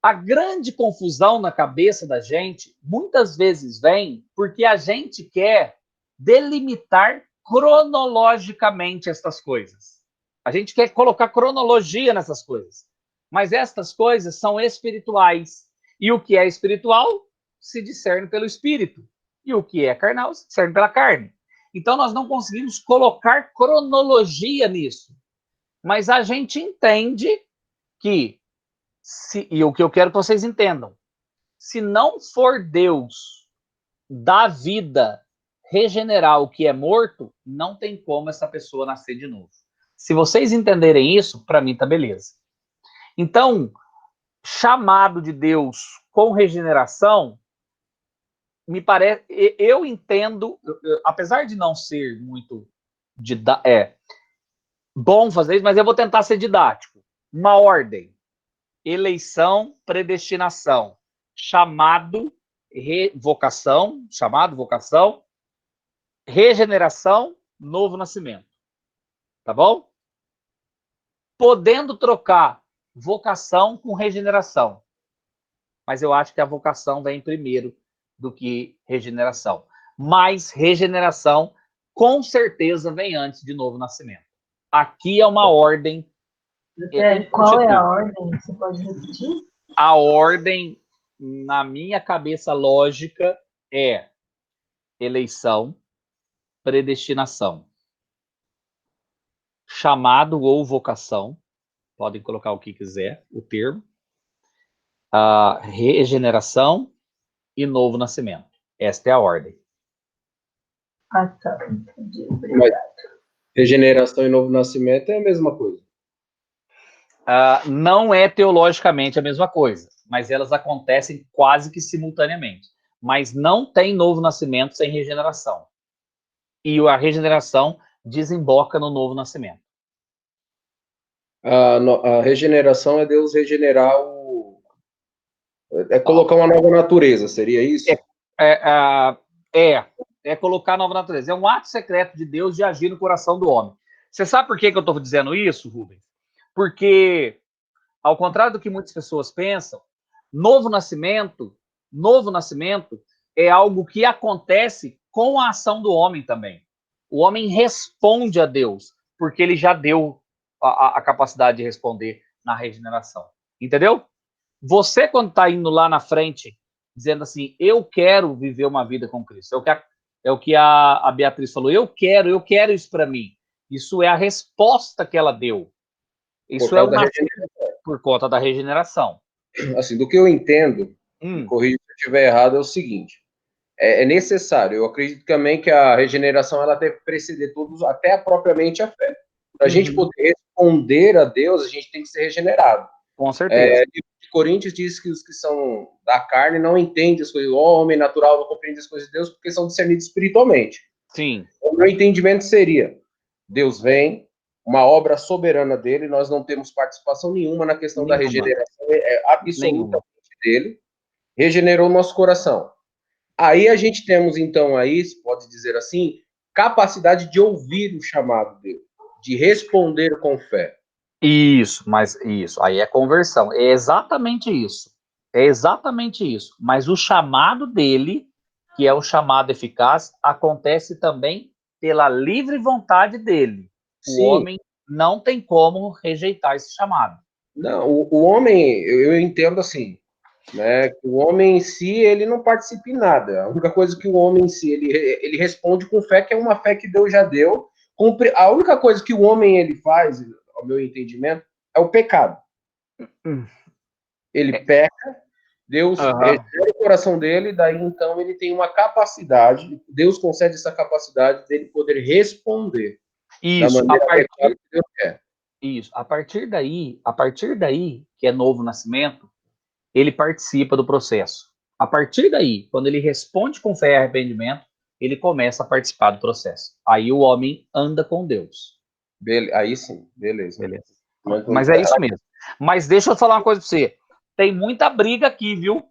A grande confusão na cabeça da gente muitas vezes vem porque a gente quer delimitar cronologicamente estas coisas. A gente quer colocar cronologia nessas coisas. Mas estas coisas são espirituais. E o que é espiritual se discerne pelo espírito. E o que é carnal se discerne pela carne. Então nós não conseguimos colocar cronologia nisso. Mas a gente entende que, e o que eu quero que vocês entendam, se não for Deus dar vida, regenerar o que é morto, não tem como essa pessoa nascer de novo. Se vocês entenderem isso, para mim tá beleza. Então, chamado de Deus com regeneração, me parece, eu entendo, apesar de não ser muito bom fazer isso, mas eu vou tentar ser didático. Uma ordem: eleição, predestinação, chamado, vocação, regeneração, novo nascimento. Tá bom? Podendo trocar vocação com regeneração. Mas eu acho que a vocação vem primeiro do que regeneração. Mas regeneração, com certeza, vem antes de novo nascimento. Aqui é uma ordem. Qual é a ordem? Você pode repetir? A ordem, na minha cabeça lógica, é eleição, predestinação, chamado ou vocação, podem colocar o que quiser, o termo, a regeneração e novo nascimento. Esta é a ordem. Ah, tá. Entendi. Mas regeneração e novo nascimento é a mesma coisa. Não é teologicamente a mesma coisa, mas elas acontecem quase que simultaneamente. Mas não tem novo nascimento sem regeneração. E a regeneração desemboca no novo nascimento. A regeneração é Deus regenerar colocar uma nova natureza, seria isso? É colocar a nova natureza. É um ato secreto de Deus de agir no coração do homem. Você sabe por que eu estou dizendo isso, Rubens? Porque, ao contrário do que muitas pessoas pensam, novo nascimento é algo que acontece com a ação do homem também. O homem responde a Deus, porque ele já deu a capacidade de responder na regeneração. Entendeu? Você, quando está indo lá na frente, dizendo assim, eu quero viver uma vida com Cristo, é o que a Beatriz falou, eu quero isso para mim. Isso é a resposta que ela deu. Isso é por conta da regeneração. Assim, do que eu entendo, corrija se eu estiver errado, é o seguinte, é necessário, eu acredito também que a regeneração ela deve preceder tudo, até propriamente a fé. Para a gente poder responder a Deus, a gente tem que ser regenerado. Com certeza. Coríntios diz que os que são da carne não entendem as coisas, o homem natural não compreende as coisas de Deus porque são discernidos espiritualmente. Sim. O meu entendimento seria, Deus vem, uma obra soberana dele, nós não temos participação nenhuma na questão da regeneração, é absolutamente dele, regenerou o nosso coração. Aí a gente temos, então, aí, se pode dizer assim, capacidade de ouvir o chamado dele, de responder com fé. Isso, aí é conversão. É exatamente isso. É exatamente isso. Mas o chamado dele, que é o chamado eficaz, acontece também pela livre vontade dele. Sim. O homem não tem como rejeitar esse chamado. Não, o homem, eu entendo assim, né, que o homem em si, ele não participa em nada. A única coisa que o homem em si, ele responde com fé, que é uma fé que Deus já deu. A única coisa que o homem ele faz, ao meu entendimento, é o pecado. Ele peca, Deus regenera o coração dele, daí então ele tem uma capacidade, Deus concede essa capacidade dele poder responder Isso, da maneira que Deus quer. Isso, a partir daí, que é novo nascimento, ele participa do processo. A partir daí, quando ele responde com fé e arrependimento, ele começa a participar do processo. Aí o homem anda com Deus. Aí sim, beleza. Mas é isso mesmo. Mas deixa eu falar uma coisa para você. Tem muita briga aqui, viu?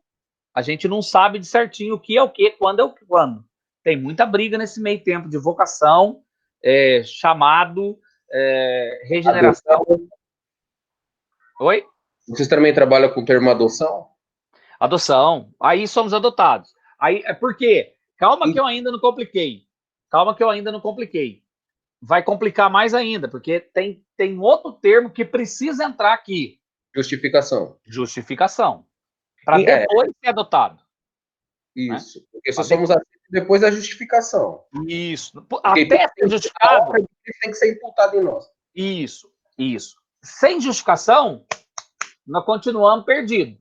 A gente não sabe de certinho o que é o que, quando é o que, quando. Tem muita briga nesse meio tempo de vocação, chamado, regeneração. Oi? Vocês também trabalham com o termo adoção? Adoção. Aí somos adotados. Aí, por quê? Calma que eu ainda não compliquei. Vai complicar mais ainda, porque tem outro termo que precisa entrar aqui. Justificação. Para depois ser adotado. Isso. Né? Porque só somos aceitos depois da justificação. Isso. Até ser justificado. Tem que ser imputado em nós. Isso. Sem justificação, nós continuamos perdidos.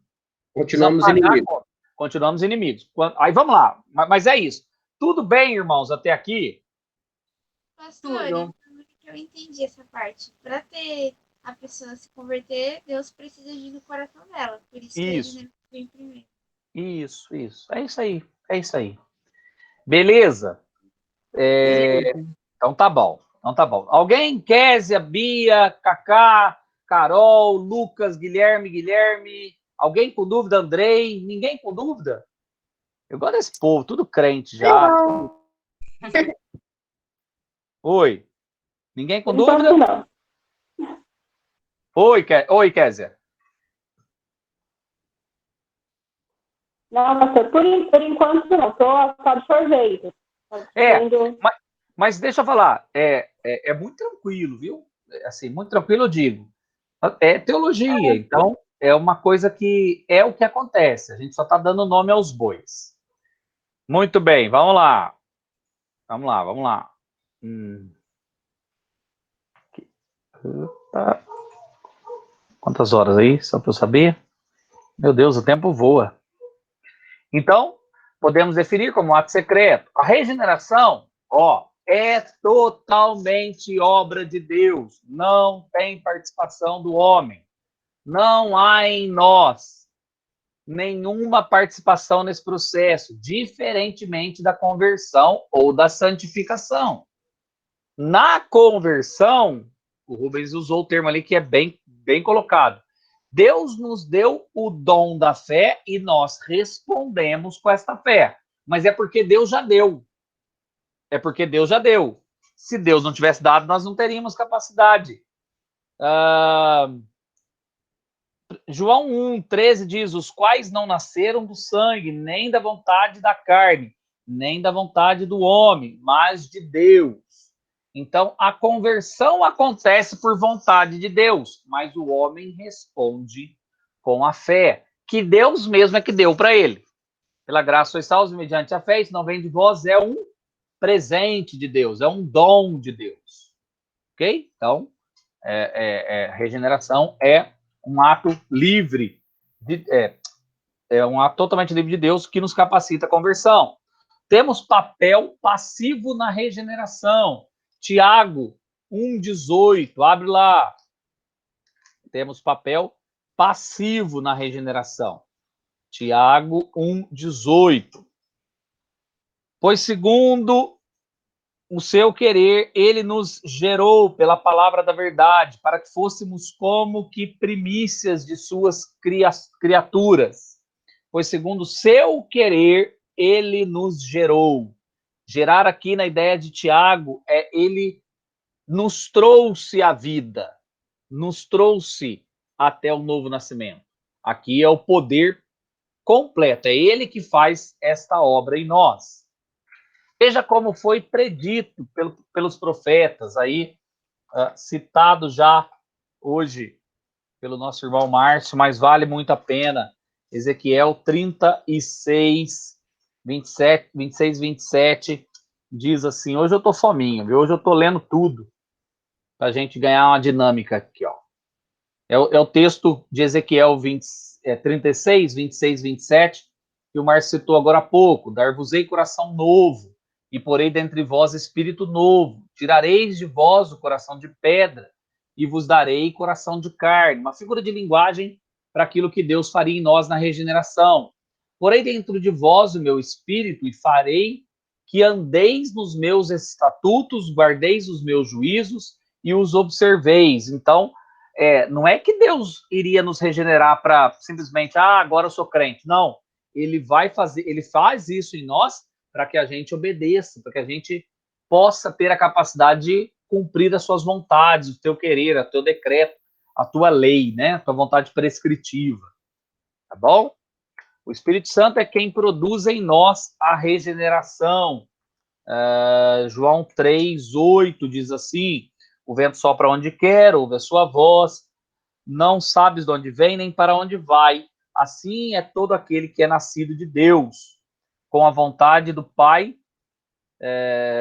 Continuamos inimigos. Aí vamos lá. Mas é isso. Tudo bem, irmãos, até aqui? Pastor, então, eu entendi essa parte. Para ter a pessoa se converter, Deus precisa agir no coração dela. Por isso que ele vem primeiro. Isso. É isso aí. Beleza? Então tá bom. Alguém? Kézia, Bia, Cacá, Carol, Lucas, Guilherme. Alguém com dúvida? Andrei? Ninguém com dúvida? Eu gosto desse povo, tudo crente já. Oi. Ninguém com dúvida? Não. Oi, Kézia. Não, pastor, por enquanto não. Estou absorvendo. Mas deixa eu falar. É muito tranquilo, viu? Assim, muito tranquilo eu digo. É teologia, então é uma coisa que é o que acontece. A gente só está dando nome aos bois. Muito bem, vamos lá. Opa. Quantas horas aí? Só para eu saber. Meu Deus, o tempo voa. Então, podemos definir como ato secreto. A regeneração, é totalmente obra de Deus. Não tem participação do homem. Não há em nós nenhuma participação nesse processo, diferentemente da conversão ou da santificação. Na conversão, o Rubens usou o termo ali que é bem colocado. Deus nos deu o dom da fé e nós respondemos com esta fé. Mas é porque Deus já deu. Se Deus não tivesse dado, nós não teríamos capacidade. João 1,13 diz, os quais não nasceram do sangue, nem da vontade da carne, nem da vontade do homem, mas de Deus. Então, a conversão acontece por vontade de Deus, mas o homem responde com a fé, que Deus mesmo é que deu para ele. Pela graça sois salvos mediante a fé, isso não vem de vós, é um presente de Deus, é um dom de Deus. Ok? Então, regeneração é um ato livre, é um ato totalmente livre de Deus que nos capacita a conversão. Temos papel passivo na regeneração. Tiago 1,18, abre lá. Temos papel passivo na regeneração. Tiago 1,18. Pois segundo o seu querer, ele nos gerou pela palavra da verdade, para que fôssemos como que primícias de suas criaturas. Pois segundo o seu querer, ele nos gerou. Gerar aqui na ideia de Tiago ele nos trouxe a vida, nos trouxe até o novo nascimento. Aqui é o poder completo, é ele que faz esta obra em nós. Veja como foi predito pelos profetas, aí citado já hoje pelo nosso irmão Márcio, mas vale muito a pena. Ezequiel 36, 27, diz assim, hoje eu tô fominho, viu? Hoje eu tô lendo tudo, para a gente ganhar uma dinâmica aqui, ó. É o texto de Ezequiel 36, 26, 27, que o Márcio citou agora há pouco. Dar-vos-ei coração novo, e porei dentre vós espírito novo. Tirareis de vós o coração de pedra, e vos darei coração de carne. Uma figura de linguagem para aquilo que Deus faria em nós na regeneração. Porei dentro de vós o meu espírito, e farei que andeis nos meus estatutos, guardeis os meus juízos, e os observeis. Então, não é que Deus iria nos regenerar para simplesmente, agora eu sou crente. Não, ele faz isso em nós para que a gente obedeça, para que a gente possa ter a capacidade de cumprir as suas vontades, o teu querer, o teu decreto, a tua lei, né? A tua vontade prescritiva. Tá bom? O Espírito Santo é quem produz em nós a regeneração. João 3:8 diz assim, o vento sopra onde quer, ouve a sua voz, não sabes de onde vem nem para onde vai. Assim é todo aquele que é nascido de Deus, com a vontade do Pai.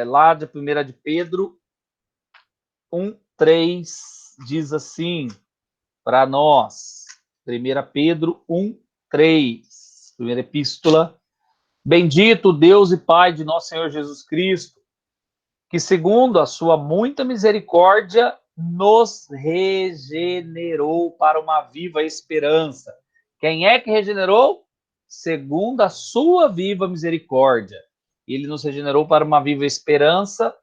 Lá de 1 de Pedro 1:3 diz assim para nós. 1 Pedro 1:3, primeira epístola. Bendito Deus e Pai de nosso Senhor Jesus Cristo, que segundo a sua muita misericórdia nos regenerou para uma viva esperança. Quem é que regenerou? Segundo a sua viva misericórdia. Ele nos regenerou para uma viva esperança,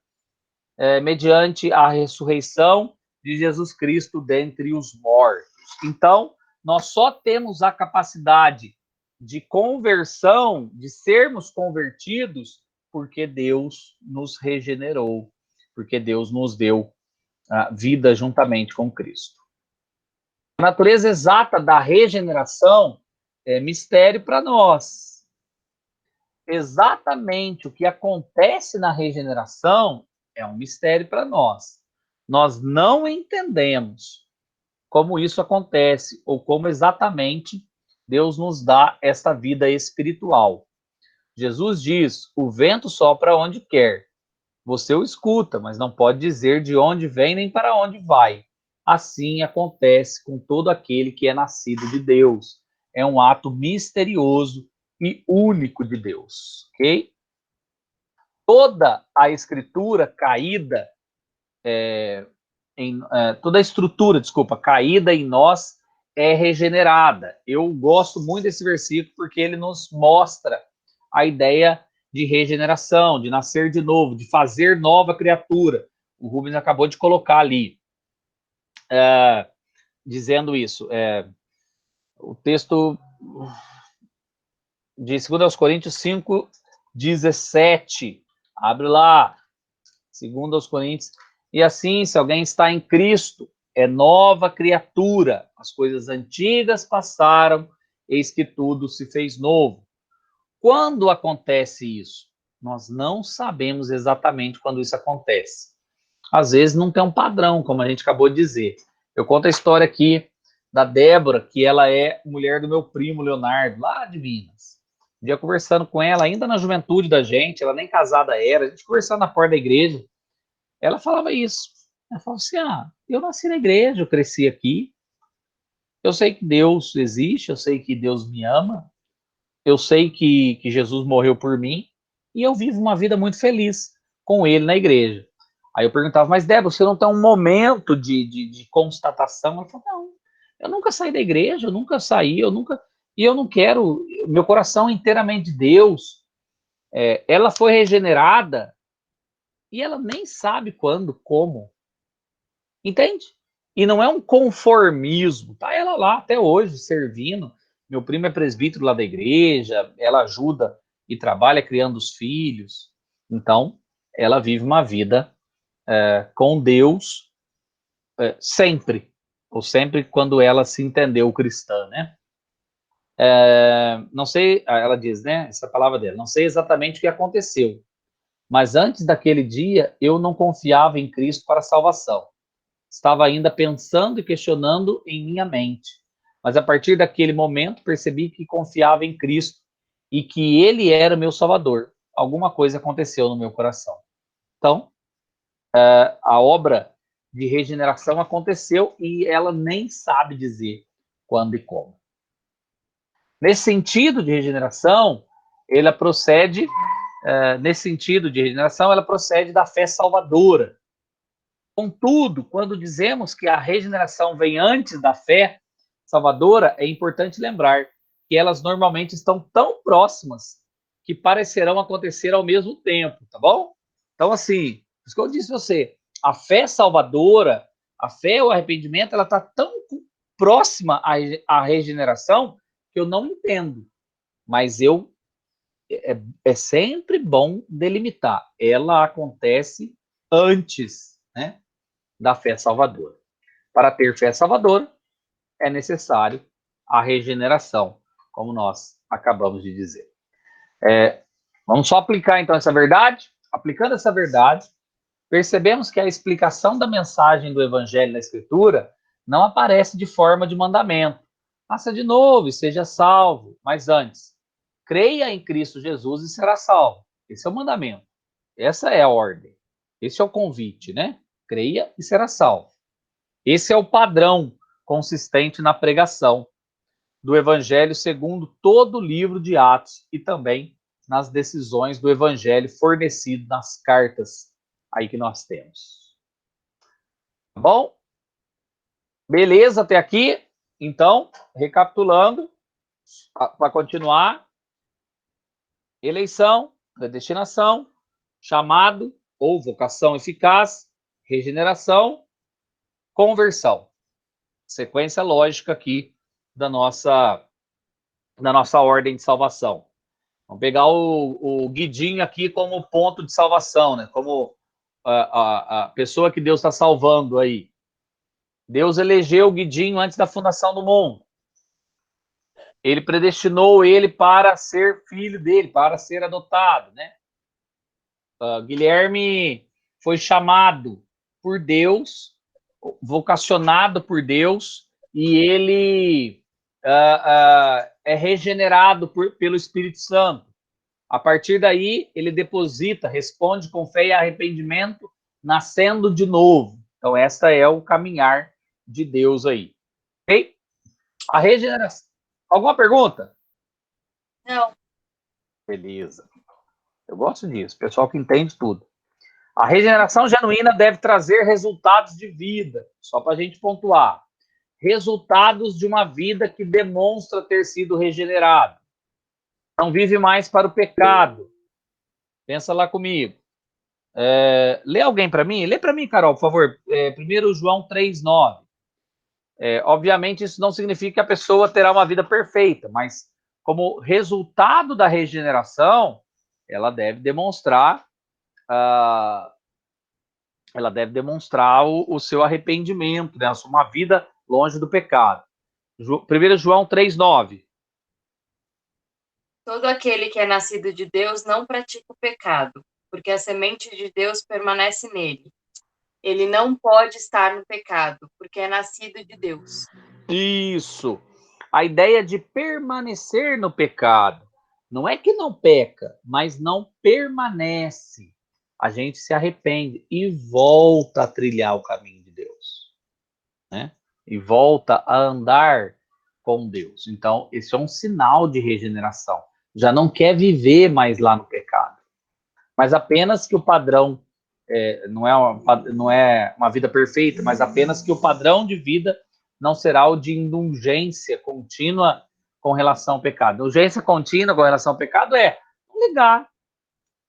mediante a ressurreição de Jesus Cristo dentre os mortos. Então, nós só temos a capacidade de conversão, de sermos convertidos, porque Deus nos regenerou, porque Deus nos deu a vida juntamente com Cristo. A natureza exata da regeneração é mistério para nós. Exatamente o que acontece na regeneração é um mistério para nós. Nós não entendemos como isso acontece ou como exatamente Deus nos dá esta vida espiritual. Jesus diz, o vento sopra onde quer. Você o escuta, mas não pode dizer de onde vem nem para onde vai. Assim acontece com todo aquele que é nascido de Deus. É um ato misterioso e único de Deus, ok? Toda a escritura caída, toda a estrutura, caída em nós é regenerada. Eu gosto muito desse versículo porque ele nos mostra a ideia de regeneração, de nascer de novo, de fazer nova criatura. O Rubens acabou de colocar ali, dizendo isso. O texto de 2 Coríntios 5:17. Abre lá. 2 Coríntios. E assim, se alguém está em Cristo, é nova criatura. As coisas antigas passaram, eis que tudo se fez novo. Quando acontece isso? Nós não sabemos exatamente quando isso acontece. às vezes não tem um padrão, como a gente acabou de dizer. Eu conto a história aqui da Débora, que ela é mulher do meu primo Leonardo, lá de Minas. Um dia conversando com ela, ainda na juventude da gente, ela nem casada era, a gente conversando na porta da igreja, ela falava isso. Ela falava assim, eu nasci na igreja, eu cresci aqui, eu sei que Deus existe, eu sei que Deus me ama, eu sei que Jesus morreu por mim, e eu vivo uma vida muito feliz com ele na igreja. Aí eu perguntava, mas Débora, você não tem um momento de constatação? Ela falou, não, eu nunca saí da igreja, eu nunca saí, e eu não quero, meu coração é inteiramente de Deus. Ela foi regenerada, e ela nem sabe quando, como. Entende? E não é um conformismo, tá ela lá até hoje servindo. Meu primo é presbítero lá da igreja, ela ajuda e trabalha criando os filhos. Então, ela vive uma vida com Deus sempre, ou sempre quando ela se entendeu cristã, né? Não sei, ela diz, né? Essa palavra dela, não sei exatamente o que aconteceu, mas antes daquele dia eu não confiava em Cristo para a salvação. Estava ainda pensando e questionando em minha mente. Mas a partir daquele momento percebi que confiava em Cristo e que Ele era meu Salvador. Alguma coisa aconteceu no meu coração. Então, a obra de regeneração aconteceu e ela nem sabe dizer quando e como. Nesse sentido de regeneração, ela procede, ela procede da fé salvadora. Contudo, quando dizemos que a regeneração vem antes da fé salvadora, é importante lembrar que elas normalmente estão tão próximas que parecerão acontecer ao mesmo tempo, tá bom? Então, assim, isso que eu disse a você, a fé salvadora, a fé ou arrependimento, ela está tão próxima à regeneração que eu não entendo, mas é sempre bom delimitar. Ela acontece antes, né, da fé salvadora. Para ter fé salvadora, é necessário a regeneração, como nós acabamos de dizer. Vamos só aplicar, então, essa verdade? Aplicando essa verdade, percebemos que a explicação da mensagem do Evangelho na Escritura não aparece de forma de mandamento. Nasça de novo e seja salvo. Mas antes, creia em Cristo Jesus e será salvo. Esse é o mandamento. Essa é a ordem. Esse é o convite, né? Creia e será salvo. Esse é o padrão consistente na pregação do Evangelho segundo todo o livro de Atos e também nas decisões do Evangelho fornecido nas cartas aí que nós temos. Tá bom? Beleza até aqui? Então, recapitulando, para continuar, eleição, predestinação, chamado ou vocação eficaz, regeneração, conversão. Sequência lógica aqui da nossa ordem de salvação. Vamos pegar o Guidinho aqui como ponto de salvação, né? Como a pessoa que Deus está salvando aí. Deus elegeu o Guidinho antes da fundação do mundo. Ele predestinou ele para ser filho dele, para ser adotado, né? Guilherme foi chamado por Deus, vocacionado por Deus, e ele é regenerado pelo Espírito Santo. A partir daí, ele deposita, responde com fé e arrependimento, nascendo de novo. Então, essa é o caminhar de Deus aí. Ok? A regeneração. Alguma pergunta? Não. Beleza. Eu gosto disso, pessoal que entende tudo. A regeneração genuína deve trazer resultados de vida, só para a gente pontuar. Resultados de uma vida que demonstra ter sido regenerado. Não vive mais para o pecado. Pensa lá comigo. Lê alguém para mim? Lê para mim, Carol, por favor. 1 João 3,9. Obviamente, isso não significa que a pessoa terá uma vida perfeita, mas como resultado da regeneração, ela deve demonstrar o seu arrependimento, né? Uma vida longe do pecado. 1 João 3,9. Todo aquele que é nascido de Deus não pratica o pecado, porque a semente de Deus permanece nele. ele não pode estar no pecado, porque é nascido de Deus. Isso. A ideia de permanecer no pecado. Não é que não peca, mas não permanece. A gente se arrepende e volta a trilhar o caminho de Deus, né? E volta a andar com Deus. Então, esse é um sinal de regeneração. Já não quer viver mais lá no pecado. Mas apenas que o padrão, não é uma vida perfeita, mas apenas que o padrão de vida não será o de indulgência contínua com relação ao pecado. Indulgência contínua com relação ao pecado é não ligar.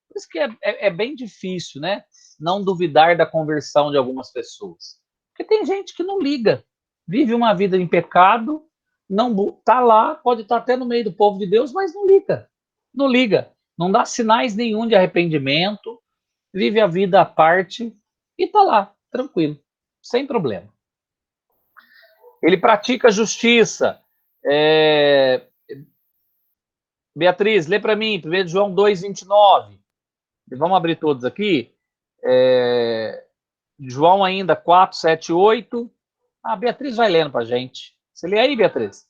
Por isso que é bem difícil, né? Não duvidar da conversão de algumas pessoas. Porque tem gente que não liga, vive uma vida em pecado, não tá lá, pode estar até no meio do povo de Deus, mas não liga. Não liga, não dá sinais nenhum de arrependimento, vive a vida à parte e tá lá, tranquilo, sem problema. Ele pratica justiça. Beatriz, lê para mim, 1 João 2:29. Vamos abrir todos aqui. João ainda 4, 7, 8. A Beatriz vai lendo para a gente. Você lê aí, Beatriz?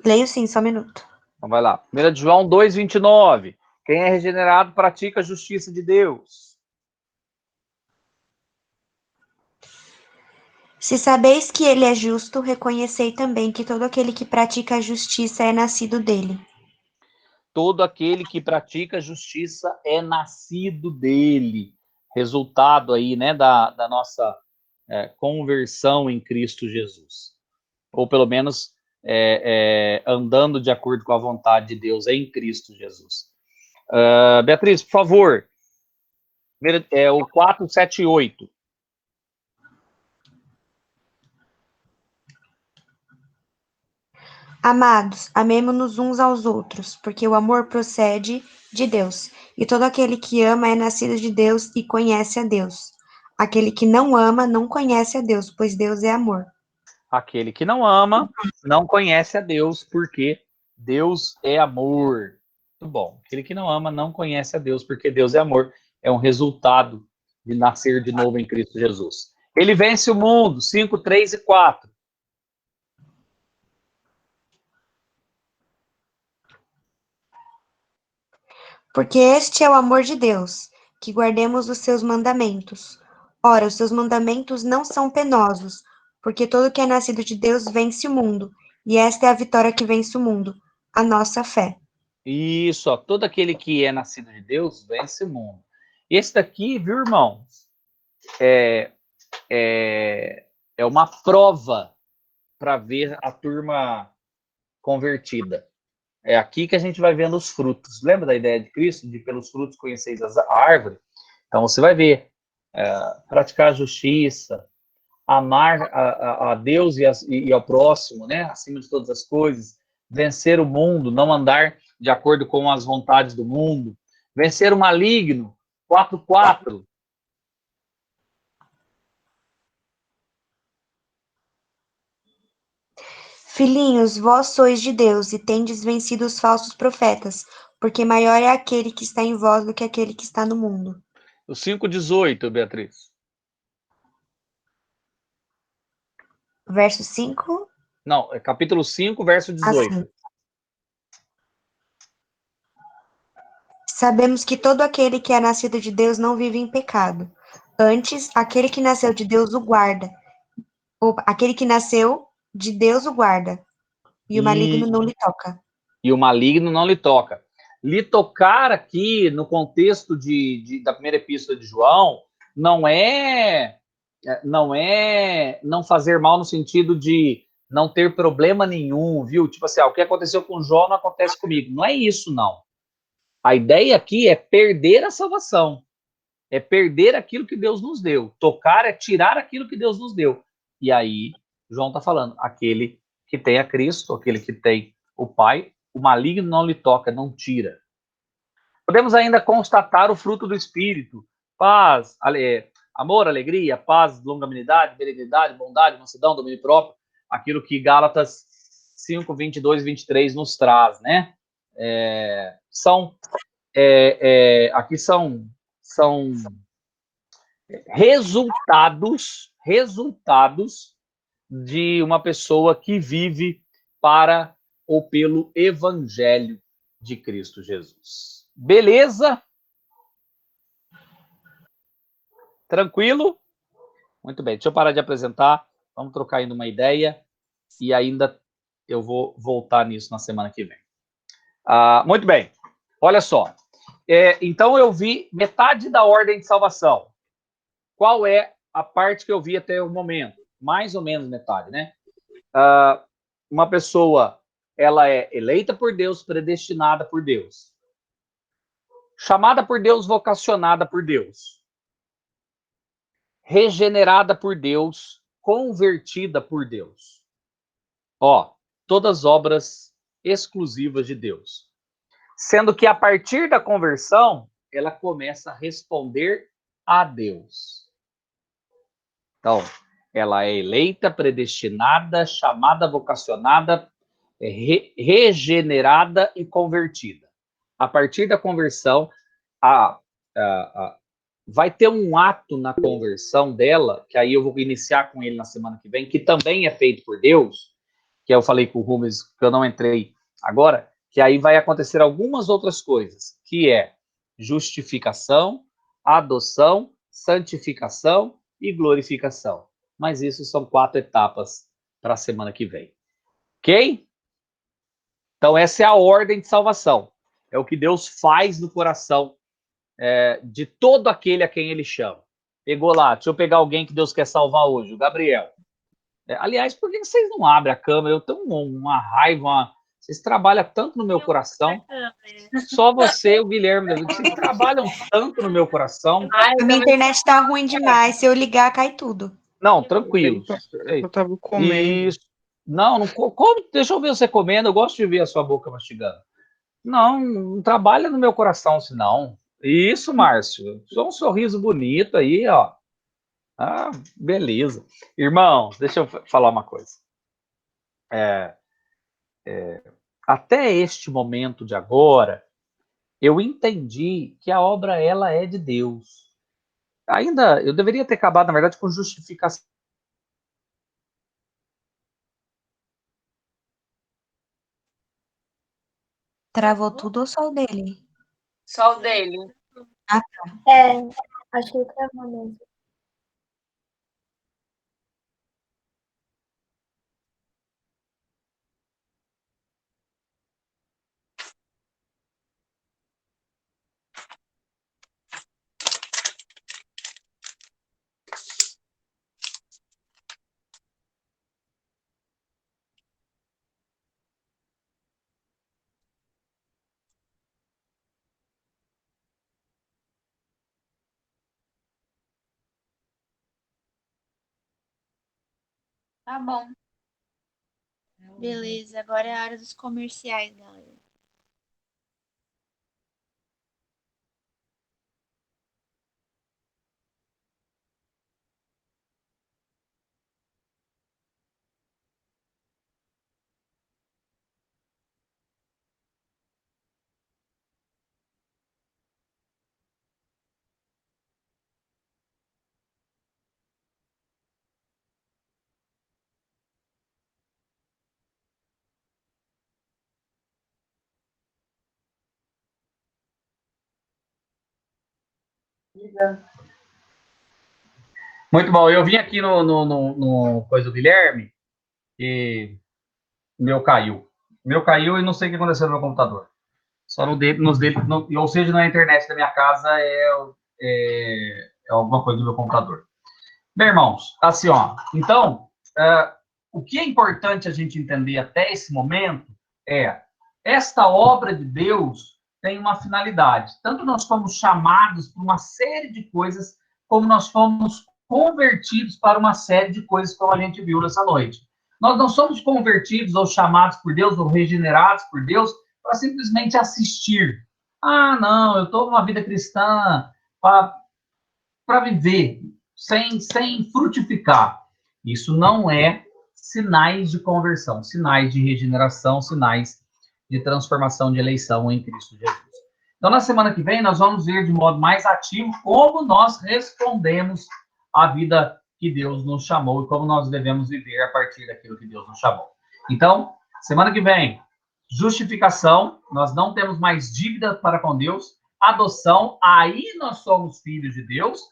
Leio sim, só um minuto. Então vai lá. 1 João 2:29. Quem é regenerado pratica a justiça de Deus. Se sabeis que ele é justo, reconhecei também que todo aquele que pratica a justiça é nascido dele. Todo aquele que pratica a justiça é nascido dele. Resultado aí, né, da nossa conversão em Cristo Jesus. Ou pelo menos andando de acordo com a vontade de Deus em Cristo Jesus. Beatriz, por favor. O 4, 7 e 8. Amados, amemo-nos uns aos outros, porque o amor procede de Deus, e todo aquele que ama é nascido de Deus e conhece a Deus. Aquele que não ama não conhece a Deus, pois Deus é amor. Aquele que não ama não conhece a Deus, porque Deus é amor. Muito bom. Aquele que não ama não conhece a Deus, porque Deus é amor. É um resultado de nascer de novo em Cristo Jesus. Ele vence o mundo, 5, 3 e 4. Porque este é o amor de Deus, que guardemos os seus mandamentos. Ora, os seus mandamentos não são penosos, porque todo que é nascido de Deus vence o mundo, e esta é a vitória que vence o mundo, a nossa fé. Isso, ó, todo aquele que é nascido de Deus vence o mundo. Esse daqui, viu, irmão, é uma prova para ver a turma convertida. É aqui que a gente vai vendo os frutos. Lembra da ideia de Cristo, de pelos frutos conheceis a árvore? Então você vai ver praticar a justiça, amar a Deus e ao próximo, né? Acima de todas as coisas, vencer o mundo, não andar de acordo com as vontades do mundo, vencer o maligno, 4:4. Filhinhos, vós sois de Deus e tendes vencido os falsos profetas, porque maior é aquele que está em vós do que aquele que está no mundo. O 5:18, Beatriz. Verso 5? Não, é capítulo 5, verso 18. Assim. Sabemos que todo aquele que é nascido de Deus não vive em pecado. Antes, aquele que nasceu de Deus o guarda. Aquele que nasceu de Deus o guarda. E o maligno não lhe toca. E o maligno não lhe toca. Lhe tocar aqui, no contexto da primeira epístola de João, não é não fazer mal no sentido de não ter problema nenhum, viu? Tipo assim, o que aconteceu com Jó não acontece comigo. Não é isso, não. A ideia aqui é perder a salvação. É perder aquilo que Deus nos deu. Tocar é tirar aquilo que Deus nos deu. E aí, João está falando, aquele que tem a Cristo, aquele que tem o Pai, o maligno não lhe toca, não tira. Podemos ainda constatar o fruto do Espírito: paz, amor, alegria, paz, longanimidade, benignidade, bondade, mansidão, domínio próprio, aquilo que Gálatas 5, 22 e 23 nos traz, né? Aqui são são resultados de uma pessoa que vive para ou pelo Evangelho de Cristo Jesus. Beleza? Tranquilo? Muito bem, deixa eu parar de apresentar, vamos trocar ainda uma ideia, e ainda eu vou voltar nisso na semana que vem. Muito bem, olha só. Então eu vi metade da ordem de salvação. Qual é a parte que eu vi até o momento? Mais ou menos metade, né? Uma pessoa, ela é eleita por Deus, predestinada por Deus. Chamada por Deus, vocacionada por Deus. Regenerada por Deus, convertida por Deus. Todas obras exclusivas de Deus. Sendo que a partir da conversão, ela começa a responder a Deus. Então, ela é eleita, predestinada, chamada, vocacionada, regenerada e convertida. A partir da conversão, vai ter um ato na conversão dela, que aí eu vou iniciar com ele na semana que vem, que também é feito por Deus, que eu falei com o Rubens, que eu não entrei agora, que aí vai acontecer algumas outras coisas, que é justificação, adoção, santificação e glorificação. Mas isso são 4 etapas para a semana que vem. Ok? Então essa é a ordem de salvação. É o que Deus faz no coração de todo aquele a quem ele chama. Pegou lá, deixa eu pegar alguém que Deus quer salvar hoje, o Gabriel. Aliás, por que vocês não abrem a câmera? Eu tenho uma raiva, vocês trabalham tanto no meu coração. Só você e o Guilherme, vocês trabalham tanto no meu coração. A minha internet tá ruim demais, se eu ligar, cai tudo. Não, tranquilo. Eu tava comendo. Isso. Não come, deixa eu ver você comendo, eu gosto de ver a sua boca mastigando. Não trabalha no meu coração, senão. Isso, Márcio. Só um sorriso bonito aí, ó. Beleza. Irmãos, deixa eu falar uma coisa. Até este momento de agora, eu entendi que a obra, ela é de Deus. Ainda, eu deveria ter acabado, na verdade, com justificação. Travou tudo ou só o dele? Só o dele. Ah, tá. Acho que ele travou mesmo. Tá bom. Beleza, agora é a hora dos comerciais, galera. Muito bom. Eu vim aqui no coisa do Guilherme e o meu caiu. E não sei o que aconteceu no meu computador. Só nos dele, ou seja, na internet da minha casa é alguma coisa do meu computador. Bem, irmãos, assim, ó. Então, o que é importante a gente entender até esse momento esta obra de Deus tem uma finalidade. Tanto nós fomos chamados para uma série de coisas, como nós fomos convertidos para uma série de coisas, como a gente viu nessa noite. Nós não somos convertidos ou chamados por Deus ou regenerados por Deus para simplesmente assistir. Não, eu estou numa vida cristã para viver, sem frutificar. Isso não é sinais de conversão, sinais de regeneração, sinais de transformação, de eleição em Cristo Jesus. Então, na semana que vem, nós vamos ver de modo mais ativo como nós respondemos à vida que Deus nos chamou e como nós devemos viver a partir daquilo que Deus nos chamou. Então, semana que vem, justificação, nós não temos mais dívida para com Deus. Adoção, aí nós somos filhos de Deus.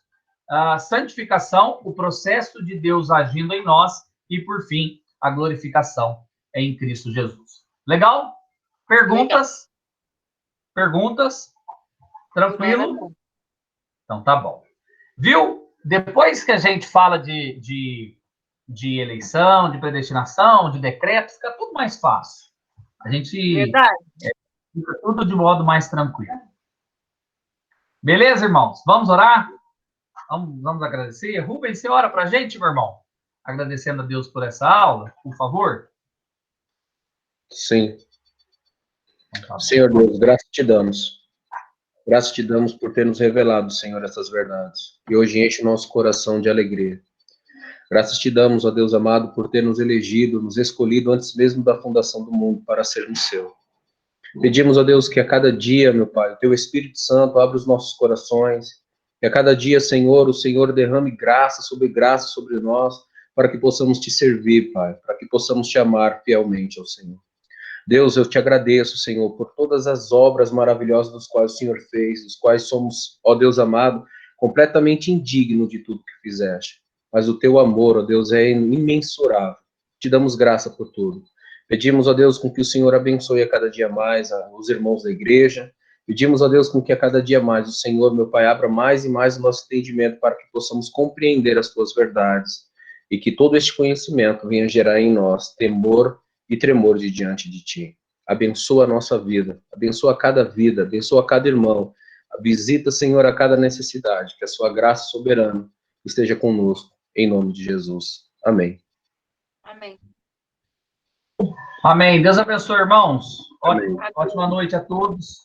Santificação, o processo de Deus agindo em nós. E, por fim, a glorificação em Cristo Jesus. Legal? Perguntas? Perguntas? Tranquilo? Então, tá bom. Viu? Depois que a gente fala de eleição, de predestinação, de decreto, fica tudo mais fácil. A gente fica tudo de modo mais tranquilo. Beleza, irmãos? Vamos orar? Vamos agradecer? Rubens, você ora pra gente, meu irmão? Agradecendo a Deus por essa aula, por favor. Sim. Senhor Deus, graças te damos. Graças te damos por ter nos revelado, Senhor, essas verdades. E hoje enche o nosso coração de alegria. Graças te damos, ó Deus amado, por ter nos elegido, nos escolhido antes mesmo da fundação do mundo para sermos seu. Pedimos, ó Deus, que a cada dia, meu Pai, o teu Espírito Santo abra os nossos corações, que a cada dia, Senhor, o Senhor derrame graça sobre nós, para que possamos te servir, Pai, para que possamos te amar fielmente ao Senhor. Deus, eu te agradeço, Senhor, por todas as obras maravilhosas dos quais o Senhor fez, dos quais somos, ó Deus amado, completamente indignos de tudo que fizeste. Mas o teu amor, ó Deus, é imensurável. Te damos graça por tudo. Pedimos, ó Deus, com que o Senhor abençoe a cada dia mais os irmãos da igreja. Pedimos, ó Deus, com que a cada dia mais o Senhor, meu Pai, abra mais e mais o nosso entendimento para que possamos compreender as tuas verdades e que todo este conhecimento venha gerar em nós temor e tremor de diante de ti. Abençoa a nossa vida, abençoa cada vida, abençoa cada irmão. Visita, Senhor, a cada necessidade, que a sua graça soberana esteja conosco, em nome de Jesus. Amém. Amém. Amém. Deus abençoe, irmãos. Amém. Ótima noite a todos.